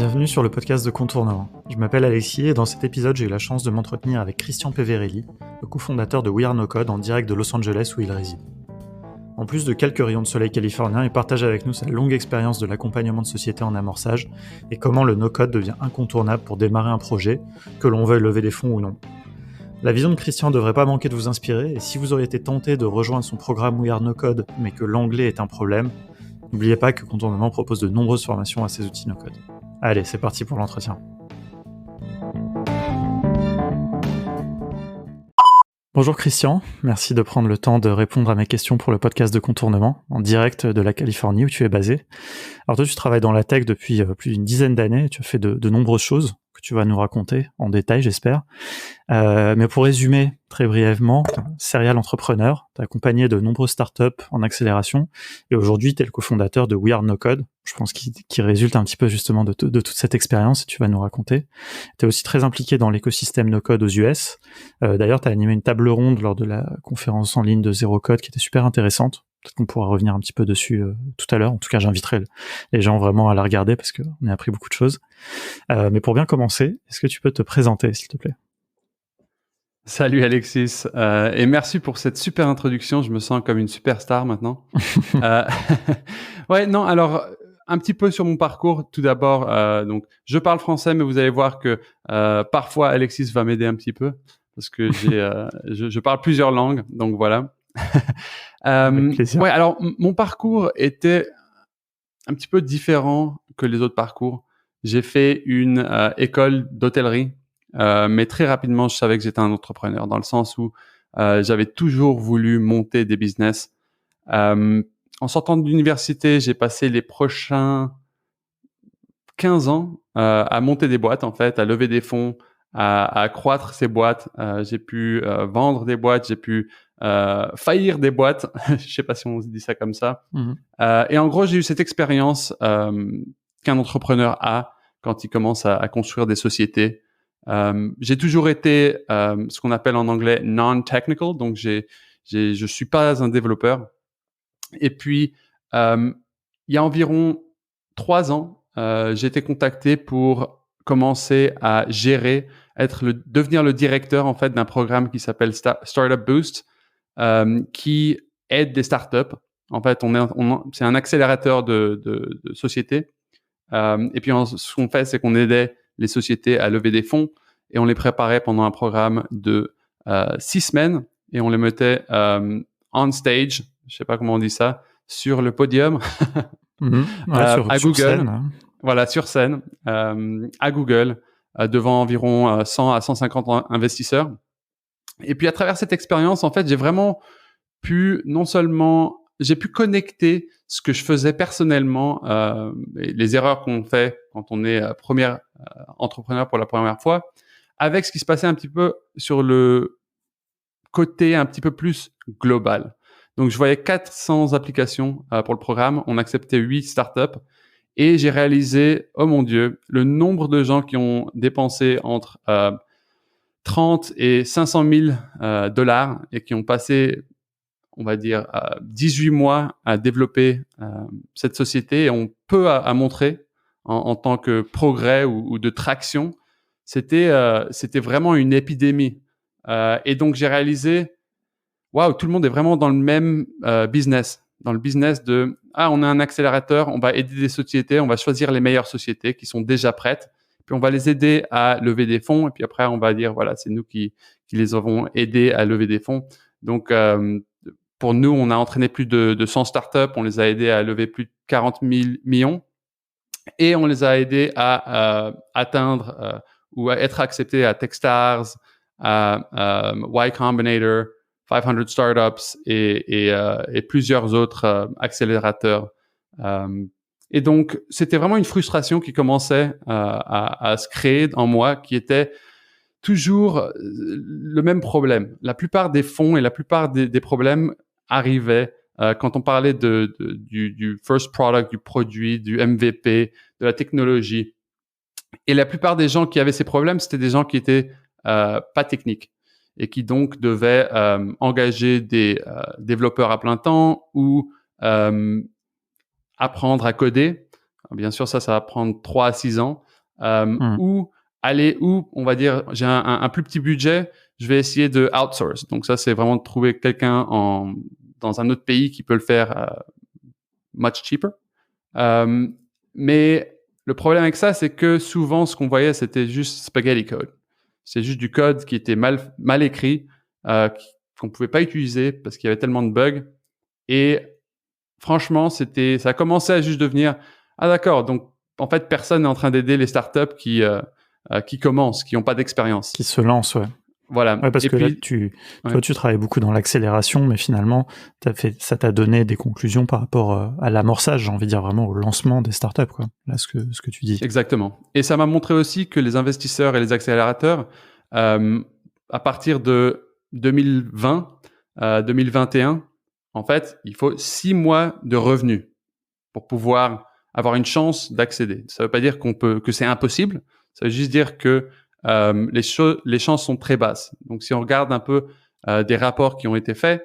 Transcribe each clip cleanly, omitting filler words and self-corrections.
Bienvenue sur le podcast de Contournement. Je m'appelle Alexis et dans cet épisode, j'ai eu la chance de m'entretenir avec Christian Peverelli, le cofondateur de We Are No Code en direct de Los Angeles où il réside. En plus de quelques rayons de soleil californiens, il partage avec nous sa longue expérience de l'accompagnement de sociétés en amorçage et comment le no-code devient incontournable pour démarrer un projet, que l'on veuille lever des fonds ou non. La vision de Christian ne devrait pas manquer de vous inspirer et si vous auriez été tenté de rejoindre son programme We Are No Code mais que l'anglais est un problème, n'oubliez pas que Contournement propose de nombreuses formations à ces outils no-code. Allez, c'est parti pour l'entretien. Bonjour Christian, merci de prendre le temps de répondre à mes questions pour le podcast de Contournement, en direct de la Californie où tu es basé. Alors toi, tu travailles dans la tech depuis plus d'une dizaine d'années, tu as fait de nombreuses choses que tu vas nous raconter en détail, j'espère. Mais pour résumer très brièvement, tu es un serial entrepreneur, tu as accompagné de nombreuses startups en accélération, et aujourd'hui, tu es le cofondateur de We Are No Code, je pense qui résulte un petit peu justement de toute cette expérience, et tu vas nous raconter. Tu es aussi très impliqué dans l'écosystème No Code aux US. D'ailleurs, tu as animé une table ronde lors de la conférence en ligne de Zero Code qui était super intéressante. Peut-être qu'on pourra revenir un petit peu dessus tout à l'heure. En tout cas, j'inviterai les gens vraiment à la regarder parce qu'on a appris beaucoup de choses. Mais pour bien commencer, est-ce que tu peux te présenter, s'il te plaît ? Salut Alexis, et merci pour cette super introduction. Je me sens comme une superstar maintenant. Ouais, non, alors un petit peu sur mon parcours. Tout d'abord, donc je parle français, mais vous allez voir que parfois Alexis va m'aider un petit peu parce que je parle plusieurs langues, donc voilà. Avec plaisir. Ouais, alors mon parcours était un petit peu différent que les autres parcours. J'ai fait une école d'hôtellerie. Mais très rapidement, je savais que j'étais un entrepreneur dans le sens où j'avais toujours voulu monter des business. En sortant de l'université, j'ai passé les prochains 15 ans à monter des boîtes, en fait, à lever des fonds, à croître ces boîtes. J'ai pu vendre des boîtes, j'ai pu faillir des boîtes. Je sais pas si on dit ça comme ça. Et en gros, j'ai eu cette expérience qu'un entrepreneur a quand il commence à construire des sociétés. J'ai toujours été ce qu'on appelle en anglais non-technical, donc je suis pas un développeur. Et puis, il y a environ 3 ans, j'ai été contacté pour commencer à gérer, devenir le directeur en fait d'un programme qui s'appelle Startup Boost, qui aide des startups. En fait, c'est un accélérateur de sociétés. Et puis, ce qu'on fait, c'est qu'on aidait les sociétés à lever des fonds et on les préparait pendant un programme de 6 semaines et on les mettait on stage, je sais pas comment on dit ça, sur le podium à sur Google, scène, hein. Voilà, sur scène, à Google, devant environ 100 à 150 investisseurs. Et puis à travers cette expérience, en fait, j'ai vraiment pu j'ai pu connecter ce que je faisais personnellement, les erreurs qu'on fait quand on est premier entrepreneur pour la première fois, avec ce qui se passait un petit peu sur le côté un petit peu plus global. Donc, je voyais 400 applications pour le programme. On acceptait 8 startups. Et j'ai réalisé, oh mon Dieu, le nombre de gens qui ont dépensé entre 30 et 500 000 dollars et qui ont passé, on va dire, 18 mois à développer cette société et ont peu à montrer en tant que progrès ou de traction. C'était vraiment une épidémie. Et donc, j'ai réalisé, waouh, tout le monde est vraiment dans le même business, dans le business de, on a un accélérateur, on va aider des sociétés, on va choisir les meilleures sociétés qui sont déjà prêtes, puis on va les aider à lever des fonds, et puis après, on va dire, voilà, c'est nous qui les avons aidés à lever des fonds. Donc, pour nous, on a entraîné plus de 100 startups, on les a aidés à lever plus de 40 000 millions, et on les a aidés à atteindre ou à être acceptés à Techstars, à Y Combinator, 500 Startups et plusieurs autres accélérateurs. Et donc, c'était vraiment une frustration qui commençait à se créer en moi, qui était toujours le même problème. La plupart des fonds et la plupart des problèmes arrivaient quand on parlait du first product, du produit, du MVP, de la technologie. Et la plupart des gens qui avaient ces problèmes, c'était des gens qui étaient pas techniques et qui donc devaient engager des développeurs à plein temps ou apprendre à coder. Bien sûr, ça va prendre 3 à 6 ans. ou aller où, on va dire, j'ai un plus petit budget, je vais essayer de outsource. Donc ça, c'est vraiment de trouver quelqu'un dans un autre pays qui peut le faire much cheaper. Mais le problème avec ça, c'est que souvent, ce qu'on voyait, c'était juste spaghetti code. C'est juste du code qui était mal écrit, qu'on pouvait pas utiliser parce qu'il y avait tellement de bugs. Et franchement, ça a commencé à juste devenir, ah d'accord, donc en fait, personne n'est en train d'aider les startups qui commencent, qui n'ont pas d'expérience. Qui se lancent, ouais. Voilà. Ouais, parce et que puis, là, toi, tu travailles beaucoup dans l'accélération, mais finalement, ça t'a donné des conclusions par rapport à l'amorçage, j'ai envie de dire vraiment au lancement des startups, quoi. Là, ce que tu dis. Exactement. Et ça m'a montré aussi que les investisseurs et les accélérateurs, à partir de 2020, 2021, en fait, il faut 6 mois de revenus pour pouvoir avoir une chance d'accéder. Ça ne veut pas dire que c'est impossible. Ça veut juste dire que les chances sont très basses. Donc, si on regarde un peu des rapports qui ont été faits,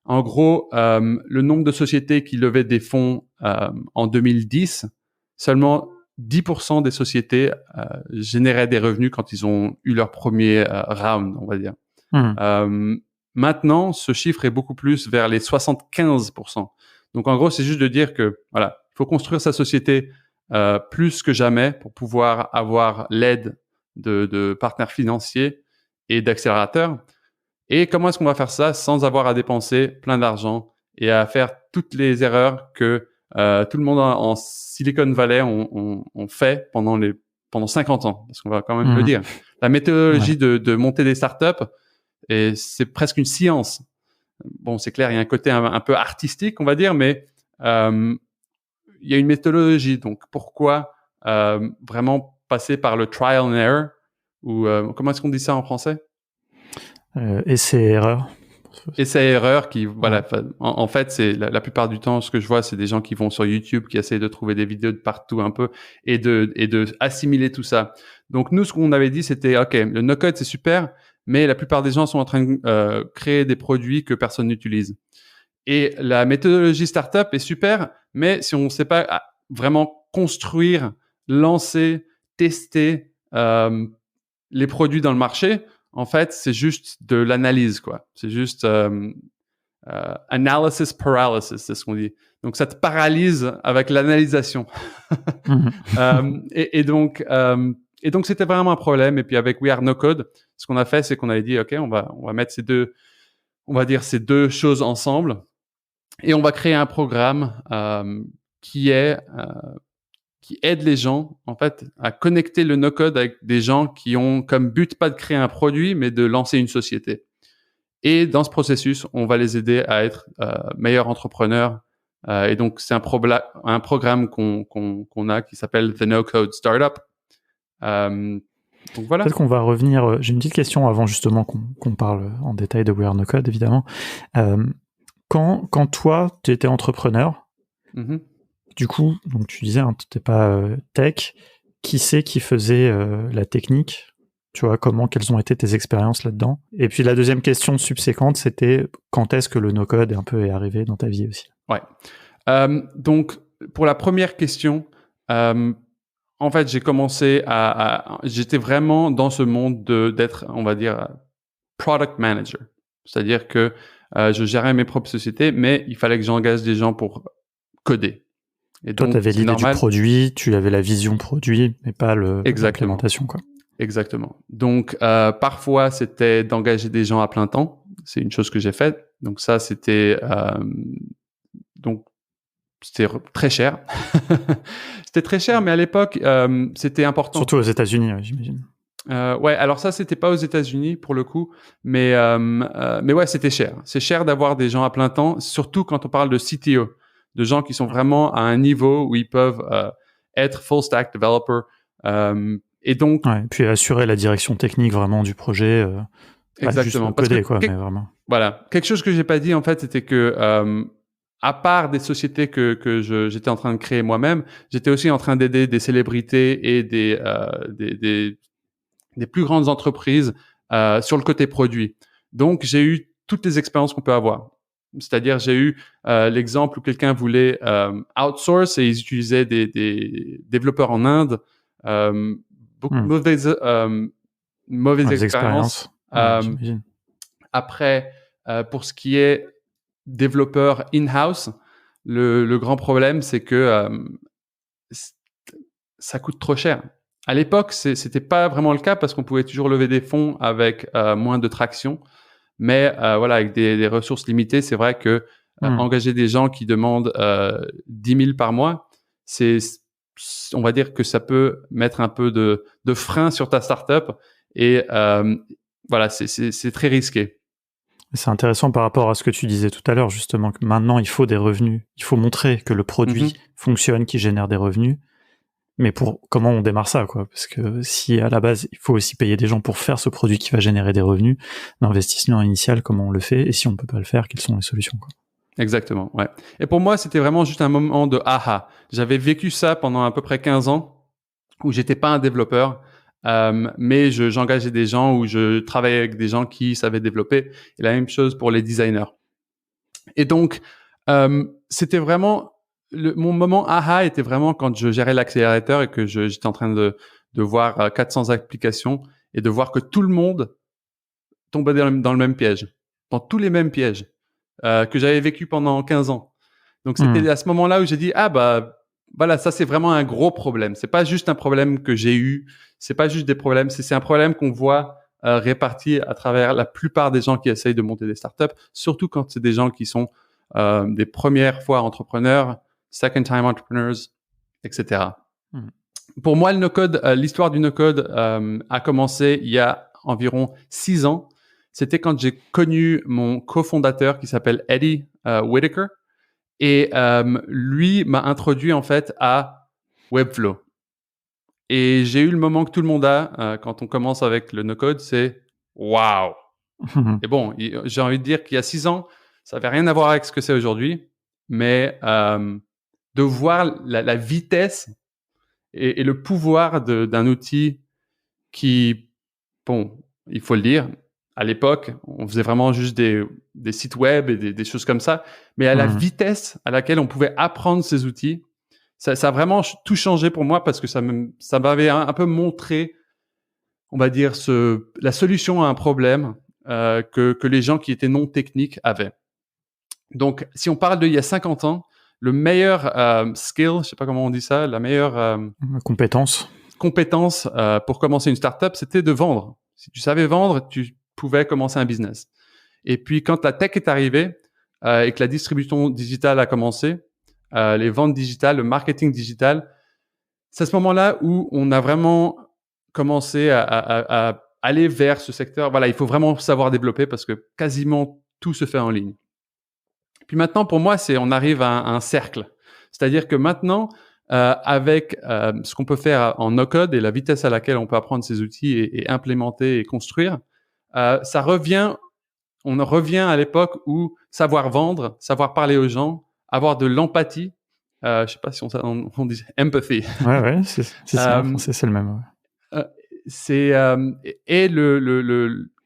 en gros, le nombre de sociétés qui levaient des fonds en 2010, seulement 10% des sociétés généraient des revenus quand ils ont eu leur premier round, on va dire. Maintenant, ce chiffre est beaucoup plus vers les 75%. Donc, en gros, c'est juste de dire que voilà, il faut construire sa société plus que jamais pour pouvoir avoir l'aide de partenaires financiers et d'accélérateurs. Et comment est-ce qu'on va faire ça sans avoir à dépenser plein d'argent et à faire toutes les erreurs que tout le monde en Silicon Valley ont fait pendant 50 ans, parce qu'on va quand même le dire. La méthodologie de monter des startups, et c'est presque une science. Bon, c'est clair, il y a un côté un peu artistique, on va dire, mais il y a une méthodologie. Donc, pourquoi vraiment passer par le trial and error, ou comment est-ce qu'on dit ça en français? Essai-erreur. Essai-erreur qui, voilà, en fait, c'est la plupart du temps, ce que je vois, c'est des gens qui vont sur YouTube, qui essayent de trouver des vidéos de partout un peu et de assimiler tout ça. Donc, nous, ce qu'on avait dit, c'était, OK, le no-code, c'est super, mais la plupart des gens sont en train de créer des produits que personne n'utilise. Et la méthodologie startup est super, mais si on ne sait pas vraiment construire, lancer, tester les produits dans le marché, en fait, c'est juste de l'analyse, quoi. C'est juste analysis paralysis, c'est ce qu'on dit. Donc, ça te paralyse avec l'analysation. Et donc, c'était vraiment un problème. Et puis, avec We Are No Code, ce qu'on a fait, c'est qu'on avait dit, OK, on va mettre ces deux choses ensemble. Et on va créer un programme qui aide les gens, en fait, à connecter le no-code avec des gens qui ont comme but pas de créer un produit, mais de lancer une société. Et dans ce processus, on va les aider à être meilleurs entrepreneurs. Et donc, c'est un programme qu'on a qui s'appelle The No-Code Startup. Donc voilà. Peut-être qu'on va revenir. J'ai une petite question avant justement qu'on parle en détail de We Are No Code, évidemment. Quand toi, tu étais entrepreneur, du coup, donc tu disais, hein, tu n'étais pas tech, qui c'est qui faisait la technique? Tu vois, quelles ont été tes expériences là-dedans? Et puis la deuxième question subséquente, c'était quand est-ce que le no-code est arrivé dans ta vie aussi? Ouais. Donc, pour la première question, en fait, j'ai commencé j'étais vraiment dans ce monde d'être, on va dire, product manager. C'est-à-dire que je gérais mes propres sociétés, mais il fallait que j'engage des gens pour coder. Et toi, tu avais l'idée du produit, tu avais la vision produit, mais pas l'implémentation, quoi. Exactement. Donc, parfois, c'était d'engager des gens à plein temps. C'est une chose que j'ai faite. Donc, ça, c'était très cher. C'était très cher, mais à l'époque, c'était important. Surtout aux États-Unis, j'imagine. Ouais, alors ça, c'était pas aux États-Unis pour le coup, mais ouais, c'était cher. C'est cher d'avoir des gens à plein temps, surtout quand on parle de CTO, de gens qui sont vraiment à un niveau où ils peuvent être full stack developer. Et donc, ouais, puis assurer la direction technique vraiment du projet. Exactement. Pas juste coder, quoi, mais vraiment. Voilà. Quelque chose que j'ai pas dit en fait, c'était que à part des sociétés que j'étais en train de créer moi-même, j'étais aussi en train d'aider des célébrités et des plus grandes entreprises sur le côté produit. Donc, j'ai eu toutes les expériences qu'on peut avoir. C'est-à-dire, j'ai eu l'exemple où quelqu'un voulait outsource et ils utilisaient des développeurs en Inde beaucoup de mauvaises expériences. J'imagine. Après, pour ce qui est développeur in-house, le grand problème, c'est que ça coûte trop cher. À l'époque, c'était pas vraiment le cas parce qu'on pouvait toujours lever des fonds avec moins de traction. Mais voilà, avec des ressources limitées, c'est vrai que engager des gens qui demandent 10 000 par mois, on va dire que ça peut mettre un peu de frein sur ta startup. Et voilà, c'est très risqué. C'est intéressant par rapport à ce que tu disais tout à l'heure, justement, que maintenant, il faut des revenus. Il faut montrer que le produit fonctionne, qu'il génère des revenus. Mais comment on démarre ça, quoi? Parce que si à la base, il faut aussi payer des gens pour faire ce produit qui va générer des revenus, l'investissement initial, comment on le fait? Et si on peut pas le faire, quelles sont les solutions, quoi? Exactement, ouais. Et pour moi, c'était vraiment juste un moment de aha. J'avais vécu ça pendant à peu près 15 ans où j'étais pas un développeur, mais j'engageais des gens, où je travaillais avec des gens qui savaient développer. Et la même chose pour les designers. Et donc, c'était vraiment mon moment aha était vraiment quand je gérais l'accélérateur et que j'étais en train de voir 400 applications et de voir que tout le monde tombait dans le même piège, dans tous les mêmes pièges que j'avais vécu pendant 15 ans. Donc, c'était à ce moment-là où j'ai dit, ah bah voilà, ça c'est vraiment un gros problème. C'est pas juste un problème que j'ai eu, c'est pas juste des problèmes, c'est un problème qu'on voit réparti à travers la plupart des gens qui essayent de monter des startups, surtout quand c'est des gens qui sont des premières fois entrepreneurs, second time entrepreneurs, etc. Pour moi, le no-code, l'histoire du no-code a commencé il y a environ 6 ans. C'était quand j'ai connu mon cofondateur qui s'appelle Eddie Whitaker. Et lui m'a introduit en fait à Webflow. Et j'ai eu le moment que tout le monde a quand on commence avec le no-code, c'est « Waouh !» Et bon, j'ai envie de dire qu'il y a 6 ans, ça n'avait rien à voir avec ce que c'est aujourd'hui, mais de voir la vitesse et le pouvoir d'un outil qui, bon, il faut le dire, à l'époque, on faisait vraiment juste des sites web et des choses comme ça, mais à la vitesse à laquelle on pouvait apprendre ces outils, ça a vraiment tout changé pour moi parce que ça m'avait un peu montré, on va dire, la solution à un problème que les gens qui étaient non techniques avaient. Donc, si on parle d'il y a 50 ans, le meilleur skill, je sais pas comment on dit ça, la meilleure compétence pour commencer une startup, c'était de vendre. Si tu savais vendre, tu pouvais commencer un business. Et puis, quand la tech est arrivée et que la distribution digitale a commencé, les ventes digitales, le marketing digital, c'est à ce moment-là où on a vraiment commencé à aller vers ce secteur. Voilà, il faut vraiment savoir développer parce que quasiment tout se fait en ligne. Puis maintenant, pour moi, on arrive à un cercle. C'est-à-dire que maintenant, avec ce qu'on peut faire en no-code et la vitesse à laquelle on peut apprendre ces outils et implémenter et construire, on revient à l'époque où savoir vendre, savoir parler aux gens, avoir de l'empathie, je sais pas si on dit empathy. Ouais, c'est ça, en français, c'est le même. Ouais.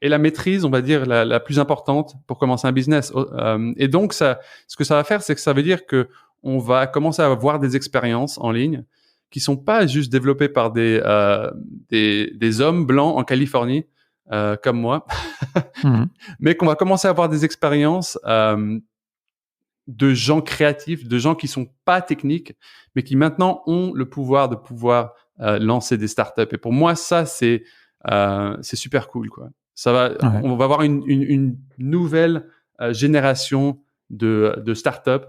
Et la maîtrise, on va dire, la plus importante pour commencer un business. Et donc, ce que ça va faire, c'est que ça veut dire que on va commencer à avoir des expériences en ligne qui sont pas juste développées par des hommes blancs en Californie, comme moi, mais qu'on va commencer à avoir des expériences de gens créatifs, de gens qui sont pas techniques, mais qui maintenant ont le pouvoir de pouvoir lancer des startups. Et pour moi, ça, c'est super cool, quoi. On va avoir une nouvelle génération de startups.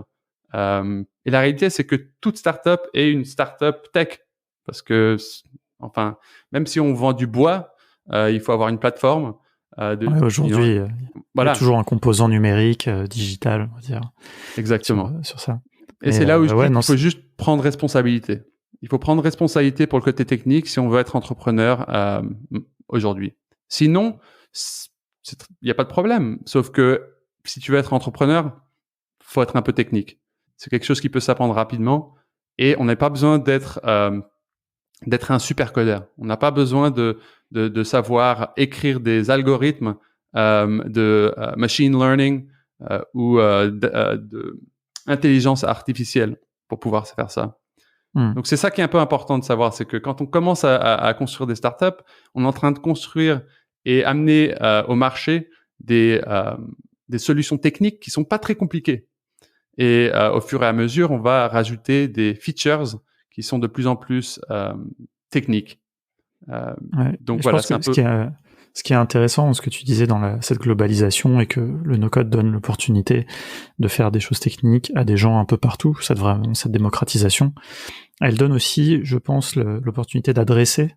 Et la réalité, c'est que toute startup est une startup tech. Parce que, enfin, même si on vend du bois, il faut avoir une plateforme. Aujourd'hui, il y a toujours un composant numérique, digital, on va dire. Exactement. Sur ça. Et c'est là où je dis qu'il faut juste prendre responsabilité. Il faut prendre responsabilité pour le côté technique si on veut être entrepreneur aujourd'hui. Sinon, il n'y a pas de problème. Sauf que si tu veux être entrepreneur, faut être un peu technique. C'est quelque chose qui peut s'apprendre rapidement et on n'a pas besoin d'être un super codeur. On n'a pas besoin de savoir écrire des algorithmes de machine learning ou de intelligence artificielle pour pouvoir faire ça. Donc, c'est ça qui est un peu important de savoir, c'est que quand on commence à construire des startups, on est en train de construire et amener au marché des solutions techniques qui sont pas très compliquées. Et au fur et à mesure, on va rajouter des features qui sont de plus en plus techniques. Donc je voilà, pense c'est que un peu... ce qui est intéressant, ce que tu disais dans cette globalisation et que le no-code donne l'opportunité de faire des choses techniques à des gens un peu partout, cette démocratisation, elle donne aussi, je pense, l'opportunité d'adresser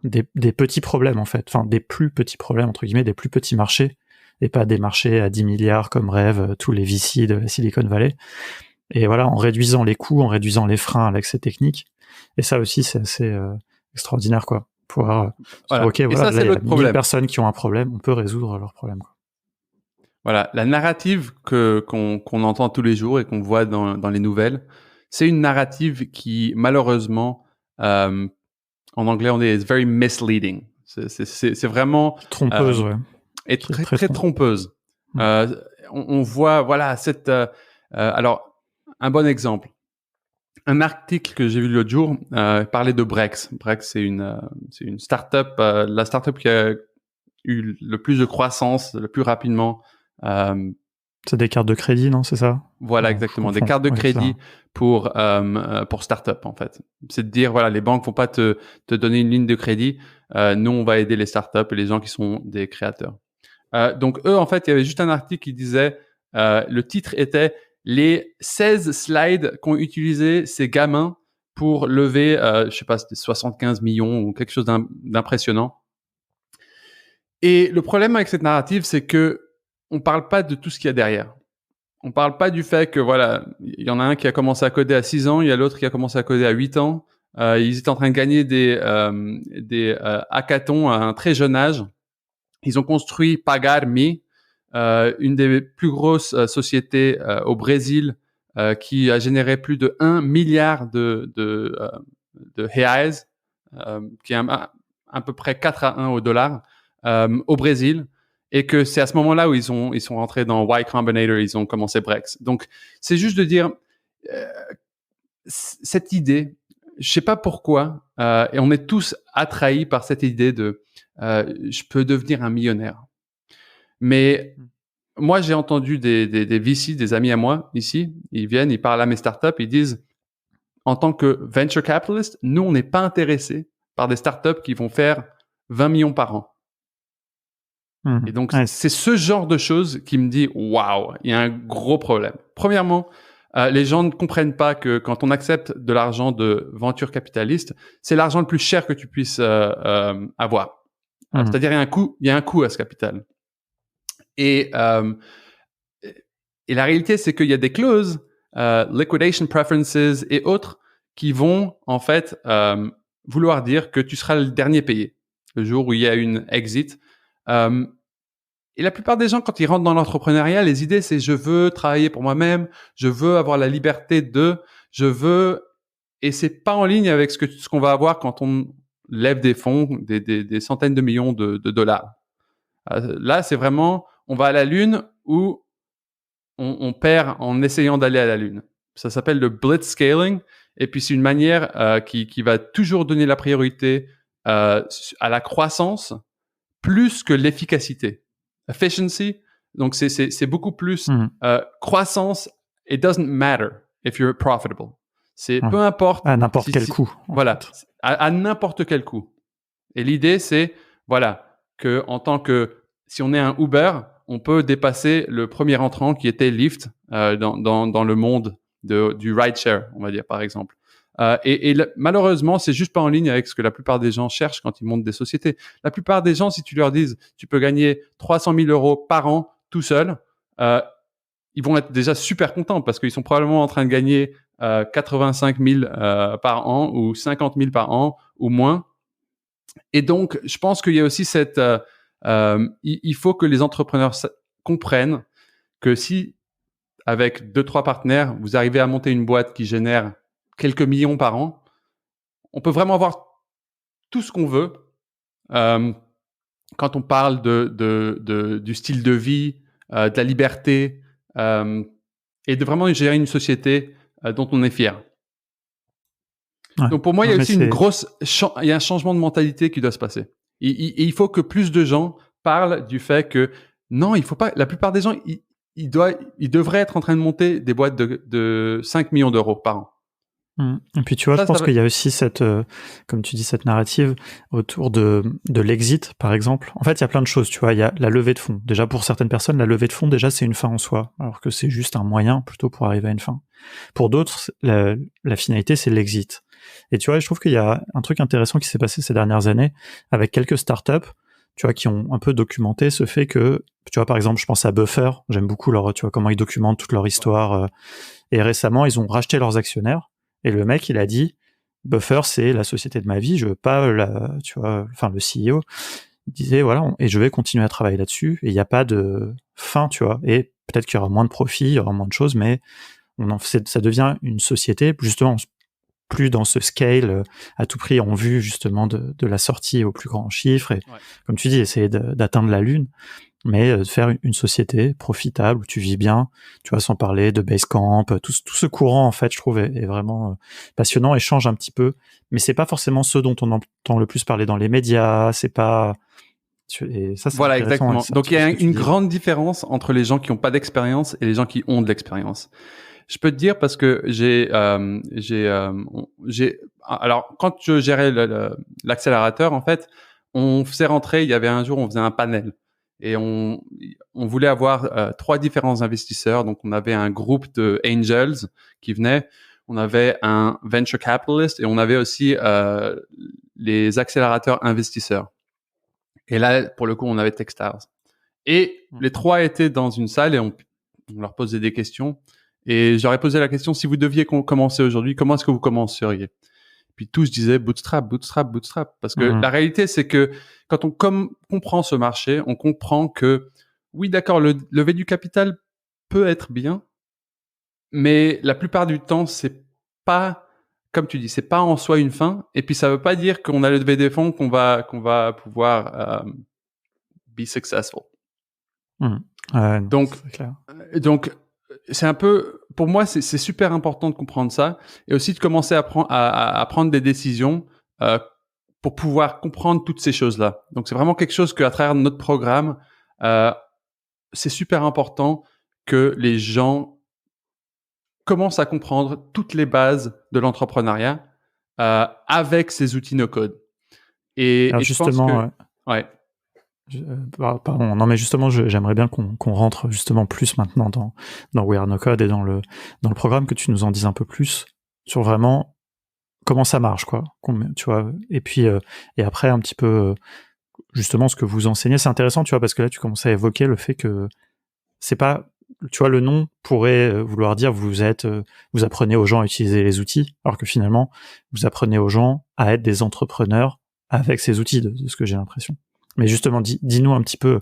des petits problèmes en fait, enfin des plus petits problèmes entre guillemets, des plus petits marchés et pas des marchés à 10 milliards comme rêvent tous les VC de la Silicon Valley. Et voilà, en réduisant les coûts, en réduisant les freins à l'accès technique. Et ça aussi, c'est assez extraordinaire, quoi. Pouvoir se dire, Voilà. ok, Et voilà, ça, là, c'est il y a l'autre 1000 problème. personnes qui ont un problème, on peut résoudre leurs problèmes, quoi. Voilà, la narrative qu'on entend tous les jours et qu'on voit dans les nouvelles, c'est une narrative qui, malheureusement, en anglais, on dit is very misleading. C'est vraiment Trompeuse, ouais. est Qui est très très très trompeuse. Mm. Euh, on voit, voilà, alors, un bon exemple. Un article que j'ai vu l'autre jour parlait de Brex. Brex, c'est une startup, la startup qui a eu le plus de croissance, le plus rapidement. C'est des cartes de crédit, non, c'est ça? Voilà, Non, je exactement. Des confonds. cartes de Ouais, c'est crédit ça. pour start-up, en fait. C'est de dire, voilà, les banques vont pas te donner une ligne de crédit. Nous, on va aider les startups et les gens qui sont des créateurs. Donc, eux, en fait, il y avait juste un article qui disait, le titre était les 16 slides qu'ont utilisé ces gamins pour lever, je sais pas, c'était 75 millions ou quelque chose d'impressionnant. Et le problème avec cette narrative, c'est que on parle pas de tout ce qu'il y a derrière. On parle pas du fait que, voilà, il y en a un qui a commencé à coder à 6 ans, il y a l'autre qui a commencé à coder à 8 ans. Ils étaient en train de gagner des hackathons à un très jeune âge. Ils ont construit Pagar.me, une des plus grosses sociétés au Brésil, qui a généré plus de 1 milliard de reais, qui est à peu près 4 à 1 au dollar, au Brésil. Et que c'est à ce moment-là où ils sont rentrés dans Y Combinator, ils ont commencé Brex. Donc, c'est juste de dire, euh, cette idée, je sais pas pourquoi, et on est tous attrahis par cette idée de je peux devenir un millionnaire. Mais moi, j'ai entendu des VC, des amis à moi ici, ils viennent, ils parlent à mes startups, ils disent, en tant que venture capitalist, nous, on n'est pas intéressés par des startups qui vont faire 20 millions par an. Et donc, Ouais, c'est ce genre de choses qui me dit, waouh, il y a un gros problème. Premièrement, les gens ne comprennent pas que quand on accepte de l'argent de venture capitaliste, c'est l'argent le plus cher que tu puisses avoir. C'est-à-dire, il y a un coût à ce capital. Et la réalité, c'est qu'il y a des clauses, liquidation preferences et autres, qui vont en fait vouloir dire que tu seras le dernier payé le jour où il y a une exit. Et la plupart des gens, quand ils rentrent dans l'entrepreneuriat, les idées, c'est je veux travailler pour moi-même, je veux avoir la liberté je veux, et c'est pas en ligne avec ce qu'on va avoir quand on lève des fonds, des centaines de millions de dollars. Là, c'est vraiment, on va à la lune ou on perd en essayant d'aller à la lune. Ça s'appelle le blitzscaling, et puis c'est une manière qui va toujours donner la priorité à la croissance plus que l'efficacité. Efficiency, donc c'est beaucoup plus croissance. It doesn't matter if you're profitable. C'est ouais. peu importe À n'importe quel coût, en voilà, fait. à n'importe quel coût. Et l'idée, c'est, voilà, que en tant que, si on est un Uber, on peut dépasser le premier entrant qui était Lyft dans le monde du rideshare, on va dire, par exemple. Malheureusement, c'est juste pas en ligne avec ce que la plupart des gens cherchent quand ils montent des sociétés. La plupart des gens, si tu leur dises, tu peux gagner 300 000 euros par an tout seul, ils vont être déjà super contents parce qu'ils sont probablement en train de gagner 85 000 par an ou 50 000 par an ou moins. Et donc, je pense qu'il y a aussi il faut que les entrepreneurs comprennent que si, avec 2-3 partenaires, vous arrivez à monter une boîte qui génère quelques millions par an, on peut vraiment avoir tout ce qu'on veut quand on parle du style de vie, de la liberté et de vraiment gérer une société dont on est fier. Ouais. Donc pour moi, il y a Non, mais aussi il y a un changement de mentalité qui doit se passer. Et il faut que plus de gens parlent du fait que non, il faut pas. La plupart des gens, ils devraient être en train de monter des boîtes de 5 millions d'euros par an. Et puis tu vois, je Ça pense va. qu'il y a aussi cette, comme tu dis, cette narrative autour de l'exit, par exemple. En fait, il y a plein de choses, tu vois. Il y a la levée de fonds. Déjà, pour certaines personnes, la levée de fonds, déjà, c'est une fin en soi, alors que c'est juste un moyen plutôt pour arriver à une fin. Pour d'autres, la finalité, c'est l'exit. Et tu vois, je trouve qu'il y a un truc intéressant qui s'est passé ces dernières années avec quelques startups, tu vois, qui ont un peu documenté ce fait que, tu vois, par exemple, je pense à Buffer. J'aime beaucoup tu vois, comment ils documentent toute leur histoire. Et récemment, ils ont racheté leurs actionnaires. Et le mec, il a dit, Buffer, c'est la société de ma vie, je veux pas tu vois, enfin, le CEO, il disait, voilà, et je vais continuer à travailler là-dessus, et il n'y a pas de fin, tu vois, et peut-être qu'il y aura moins de profits, il y aura moins de choses, mais ça devient une société, justement, plus dans ce scale, à tout prix en vue, justement, de la sortie au plus grand chiffre, et Ouais. comme tu dis, essayer d'atteindre la Lune, mais de faire une société profitable où tu vis bien, tu vois, sans parler de Basecamp, tout ce courant, en fait, je trouve, est vraiment passionnant et change un petit peu, mais c'est pas forcément ce dont on entend le plus parler dans les médias, c'est pas, et ça, c'est Voilà, intéressant, et exactement. c'est un Donc petit il y peu a ce que tu une dis. grande différence entre les gens qui n'ont pas d'expérience et les gens qui ont de l'expérience. Je peux te dire parce que alors quand je gérais l'accélérateur, en fait, on faisait rentrer. Il y avait un jour, on faisait un panel et on voulait avoir 3 différents investisseurs. Donc on avait un groupe de angels qui venaient, on avait un venture capitalist et on avait aussi les accélérateurs investisseurs. Et là, pour le coup, on avait Techstars. Et les 3 étaient dans une salle et on leur posait des questions. Et j'aurais posé la question, si vous deviez commencer aujourd'hui, comment est-ce que vous commenceriez? Puis tous disaient bootstrap, bootstrap, bootstrap. Parce que Mhm. la réalité, c'est que quand on comprend ce marché, on comprend que, oui, d'accord, le lever du capital peut être bien, mais la plupart du temps, c'est pas, comme tu dis, c'est pas en soi une fin. Et puis ça veut pas dire qu'on a levé des fonds qu'on va pouvoir be successful. Mhm. Ouais, non, Donc, c'est clair. donc, c'est un peu, pour moi, c'est super important de comprendre ça et aussi de commencer à prendre des décisions euh, pour pouvoir comprendre toutes ces choses-là. Donc, c'est vraiment quelque chose qu'à travers notre programme, euh, c'est super important que les gens commencent à comprendre toutes les bases de l'entrepreneuriat avec ces outils no-code. Alors Et je pense justement, que, ouais, pardon, non mais justement, j'aimerais bien qu'on rentre justement plus maintenant dans We Are No Code et dans le programme, que tu nous en dises un peu plus sur vraiment comment ça marche, quoi. Tu vois, et puis et après un petit peu justement ce que vous enseignez, c'est intéressant, tu vois, parce que là tu commences à évoquer le fait que c'est pas, tu vois, le nom pourrait vouloir dire vous apprenez aux gens à utiliser les outils, alors que finalement vous apprenez aux gens à être des entrepreneurs avec ces outils, de ce que j'ai l'impression. Mais justement, dis-nous un petit peu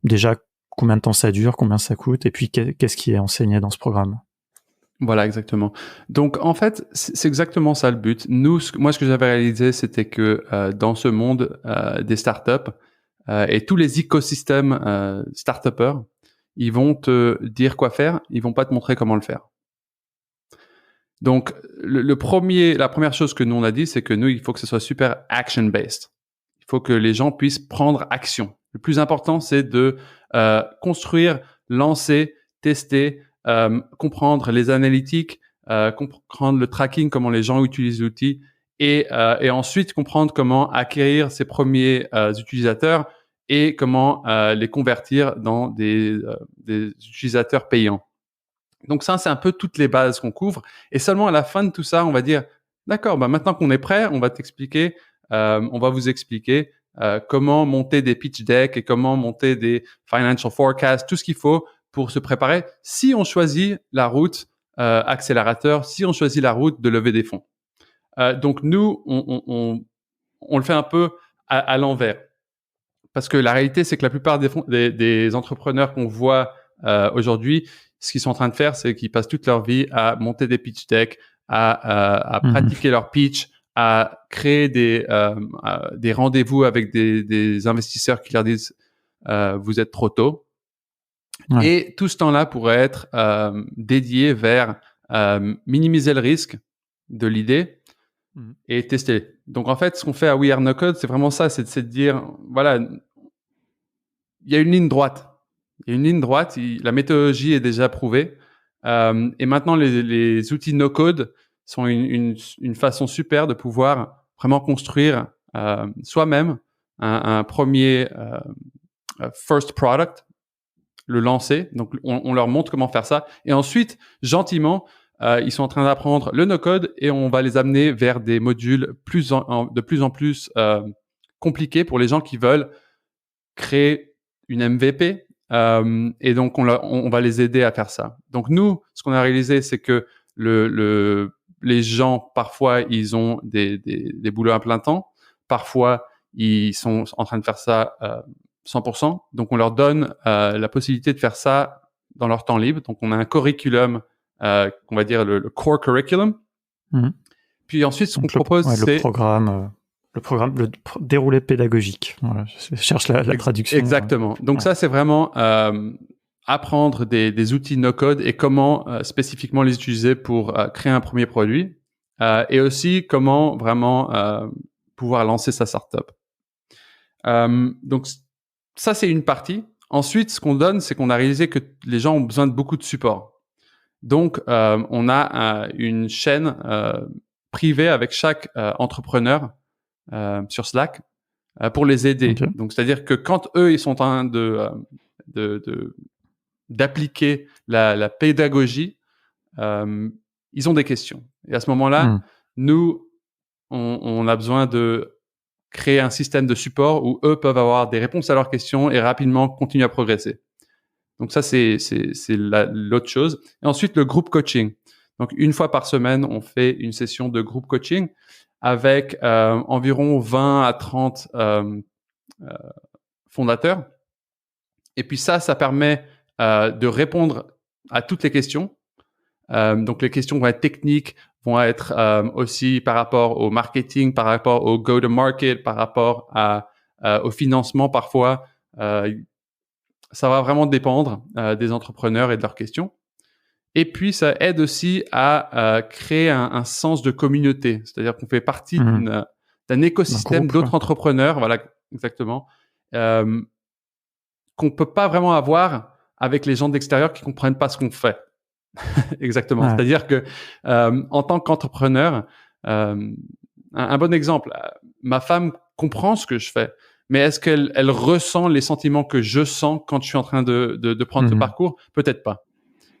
déjà combien de temps ça dure, combien ça coûte, et puis qu'est-ce qui est enseigné dans ce programme. voilà, exactement. Donc, en fait, c'est exactement ça le but. Nous, moi, ce que j'avais réalisé, c'était que dans ce monde des startups et tous les écosystèmes start-upers, ils vont te dire quoi faire, ils vont pas te montrer comment le faire. Donc, la première chose que nous on a dit, c'est que nous, il faut que ce soit super action-based. Il faut que les gens puissent prendre action. Le plus important, c'est de construire, lancer, tester, comprendre les analytiques, comprendre le tracking, comment les gens utilisent l'outil, et ensuite comprendre comment acquérir ses premiers utilisateurs et comment les convertir dans des utilisateurs payants. Donc ça, c'est un peu toutes les bases qu'on couvre. Et seulement à la fin de tout ça, on va dire, d'accord, bah maintenant qu'on est prêt, on va vous expliquer comment monter des pitch decks et comment monter des financial forecasts, tout ce qu'il faut pour se préparer si on choisit la route accélérateur, si on choisit la route de lever des fonds. Donc nous, on le fait un peu à l'envers. Parce que la réalité, c'est que la plupart des entrepreneurs qu'on voit aujourd'hui, ce qu'ils sont en train de faire, c'est qu'ils passent toute leur vie à monter des pitch decks, à Mhm. pratiquer leur pitch, à créer des rendez-vous avec des investisseurs qui leur disent vous êtes trop tôt. Ouais. Et tout ce temps-là pourrait être dédié vers minimiser le risque de l'idée, et tester. Donc, en fait, ce qu'on fait à We Are No Code, c'est vraiment ça, c'est de dire, voilà, il y a une ligne droite. Il y a une ligne droite, la méthodologie est déjà prouvée. Et maintenant, les outils no-code sont une façon super de pouvoir vraiment construire soi-même un premier first product, le lancer. Donc, on leur montre comment faire ça. Et ensuite, gentiment, ils sont en train d'apprendre le no-code et on va les amener vers des modules de plus en plus compliqués pour les gens qui veulent créer une MVP. Et donc, on va les aider à faire ça. Donc, nous, ce qu'on a réalisé, c'est que les gens, parfois, ils ont des boulots à plein temps. Parfois, ils sont en train de faire ça 100%. Donc, on leur donne la possibilité de faire ça dans leur temps libre. Donc, on a un curriculum, on va dire le core curriculum. Puis ensuite, ce qu'on propose, c'est... Le programme, le déroulé pédagogique. Voilà, je cherche la traduction. Exactement. Donc ça, c'est vraiment apprendre des outils no-code et comment spécifiquement les utiliser pour créer un premier produit et aussi comment vraiment pouvoir lancer sa startup. Donc ça, c'est une partie. Ensuite, ce qu'on donne, c'est qu'on a réalisé que les gens ont besoin de beaucoup de support. Donc, on a une chaîne privée avec chaque entrepreneur sur Slack pour les aider. Okay. Donc, c'est-à-dire que quand eux, ils sont en train d'appliquer la pédagogie, ils ont des questions. Et à ce moment-là, nous, on a besoin de créer un système de support où eux peuvent avoir des réponses à leurs questions et rapidement continuer à progresser. Donc ça, c'est l'autre chose. Et ensuite, le groupe coaching. Donc, une fois par semaine, on fait une session de groupe coaching avec environ 20 à 30 fondateurs. Et puis ça permet de répondre à toutes les questions. Donc, les questions vont être techniques, vont être aussi par rapport au marketing, par rapport au go-to-market, par rapport au financement parfois. Ça va vraiment dépendre des entrepreneurs et de leurs questions. Et puis, ça aide aussi à créer un sens de communauté. C'est-à-dire qu'on fait partie d'un écosystème d'autres entrepreneurs, voilà, exactement, qu'on peut pas vraiment avoir avec les gens d'extérieur qui comprennent pas ce qu'on fait. Exactement. Ouais. C'est-à-dire que en tant qu'entrepreneur, un bon exemple, ma femme comprend ce que je fais, mais est-ce qu'elle ressent les sentiments que je sens quand je suis en train de prendre ce parcours? Peut-être pas.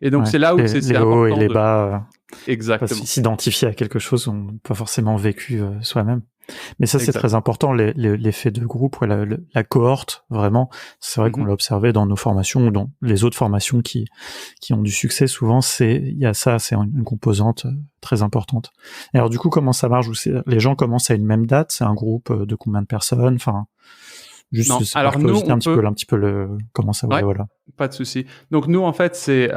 Et donc, c'est là où c'est important. Les hauts et les bas. Exactement. S'identifier à quelque chose qu'on n'a pas forcément vécu soi-même. Mais ça, c'est très important, l'effet de groupe, la cohorte, vraiment. C'est vrai qu'on l'a observé dans nos formations ou dans les autres formations qui ont du succès. Souvent, il y a ça, c'est une composante très importante. Et alors, du coup, comment ça marche? Les gens commencent à une même date? C'est un groupe de combien de personnes? Enfin, juste, non. Alors, nous, un petit peu comment ça va, ouais, voilà. Pas de souci. Donc, nous, en fait, c'est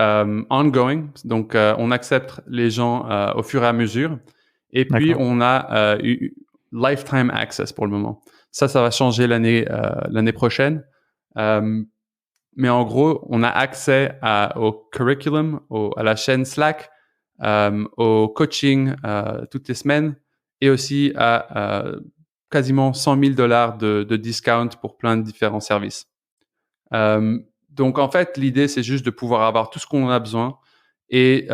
ongoing. Donc, on accepte les gens au fur et à mesure. Et puis, on a lifetime access pour le moment. Ça va changer l'année prochaine. Mais en gros, on a accès au curriculum, à la chaîne Slack, au coaching toutes les semaines et aussi à quasiment $100,000 de discount pour plein de différents services. Donc, en fait, l'idée, c'est juste de pouvoir avoir tout ce qu'on a besoin et